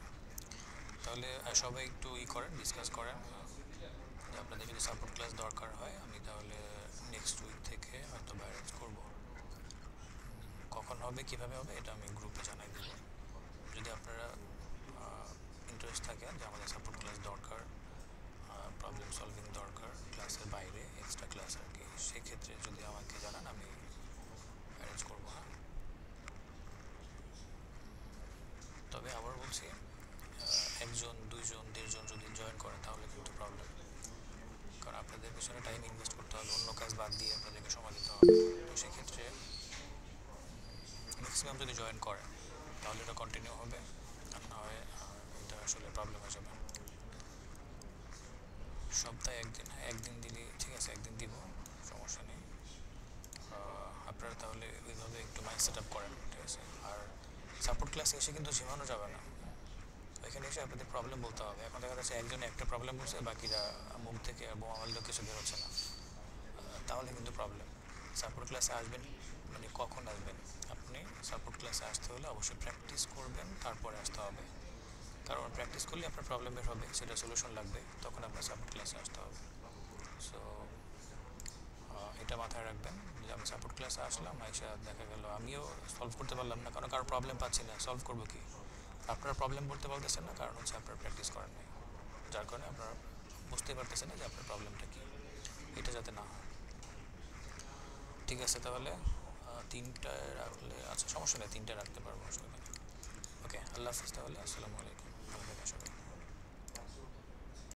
তাহলে সবাই একটু করেন, ডিসকাস করেন যে আপনাদের যদি সাপোর্ট ক্লাস দরকার হয় আমি তাহলে নেক্সট উইক থেকে হয়তো অ্যারেঞ্জ করবো। কখন হবে কীভাবে হবে এটা আমি গ্রুপে জানাই দেবো। যদি আপনারা ইন্টারেস্ট থাকেন যে আমাদের সাপোর্ট ক্লাস দরকার, প্রবলেম সলভিং দরকার ক্লাসের বাইরে এক্সট্রা ক্লাস আর কি, সেক্ষেত্রে যদি আমাকে জানান আমি অ্যারেঞ্জ করবো। হ্যাঁ, তবে আবার বলছি, একজন, দুইজন, দেড়জন যদি জয়েন করে তাহলে কিন্তু প্রবলেম, কারণ আপনাদের পেছনে টাইম ইনভেস্ট করতে হবে, অন্য কাজ বাদ দিয়ে আপনাদেরকে সময় দিতে হবে। তো সেক্ষেত্রে ম্যাক্সিমাম যদি জয়েন করে তাহলে এটা কন্টিনিউ হবে, আর না হয় এটা আসলে প্রবলেম হয়ে যাবে। সপ্তাহে একদিন, হ্যাঁ একদিন দিলে ঠিক আছে, একদিন দিব, সমস্যা নেই। আপনারা তাহলে ওইভাবে একটু মাইন্ড সেট আপ করেন, ঠিক আছে। আর সাপোর্ট ক্লাসে এসে কিন্তু ঝিমানো যাবে না, এখানে এসে আপনাদের প্রবলেম বলতে হবে। এখন দেখা যাচ্ছে একজনে একটা প্রবলেম বলছে, বাকিরা মুখ থেকে বোমা মারলেও কিছু বেরোচ্ছে না, তাহলে কিন্তু প্রবলেম। সাপোর্ট ক্লাসে আসবেন মানে কখন আসবেন, আপনি সাপোর্ট ক্লাসে আসতে হলে অবশ্যই প্র্যাকটিস করবেন, তারপরে আসতে হবে। কারণ প্র্যাকটিস করলে আপনার প্রবলেম বের হবে, সেটা সলিউশন লাগবে, তখন আপনার সাপোর্ট ক্লাসে আসতে হবে। সো এটা মাথায় রাখবেন যে আমি সাপোর্ট ক্লাসে আসলাম, আইসা দেখা গেল আমিও সলভ করতে পারলাম না, কারণ কারো প্রবলেম পাচ্ছি না, সলভ করবো কি? আপনারা প্রবলেম বলতে পারতেছেন না, কারণ হচ্ছে আপনারা প্র্যাকটিস করেন নাই, যার কারণে আপনারা বুঝতেই পারতেছেন না যে আপনার প্রবলেমটা কী, এটা যাতে না হয়। ঠিক আছে, তাহলে 3টায় রাখলে, আচ্ছা সমস্যা নেই, 3টায় রাখতে পারবো, অসুবিধা নেই। ওকে, আল্লাহ হাফিজ তাহলে, আসসালামু আলাইকুম।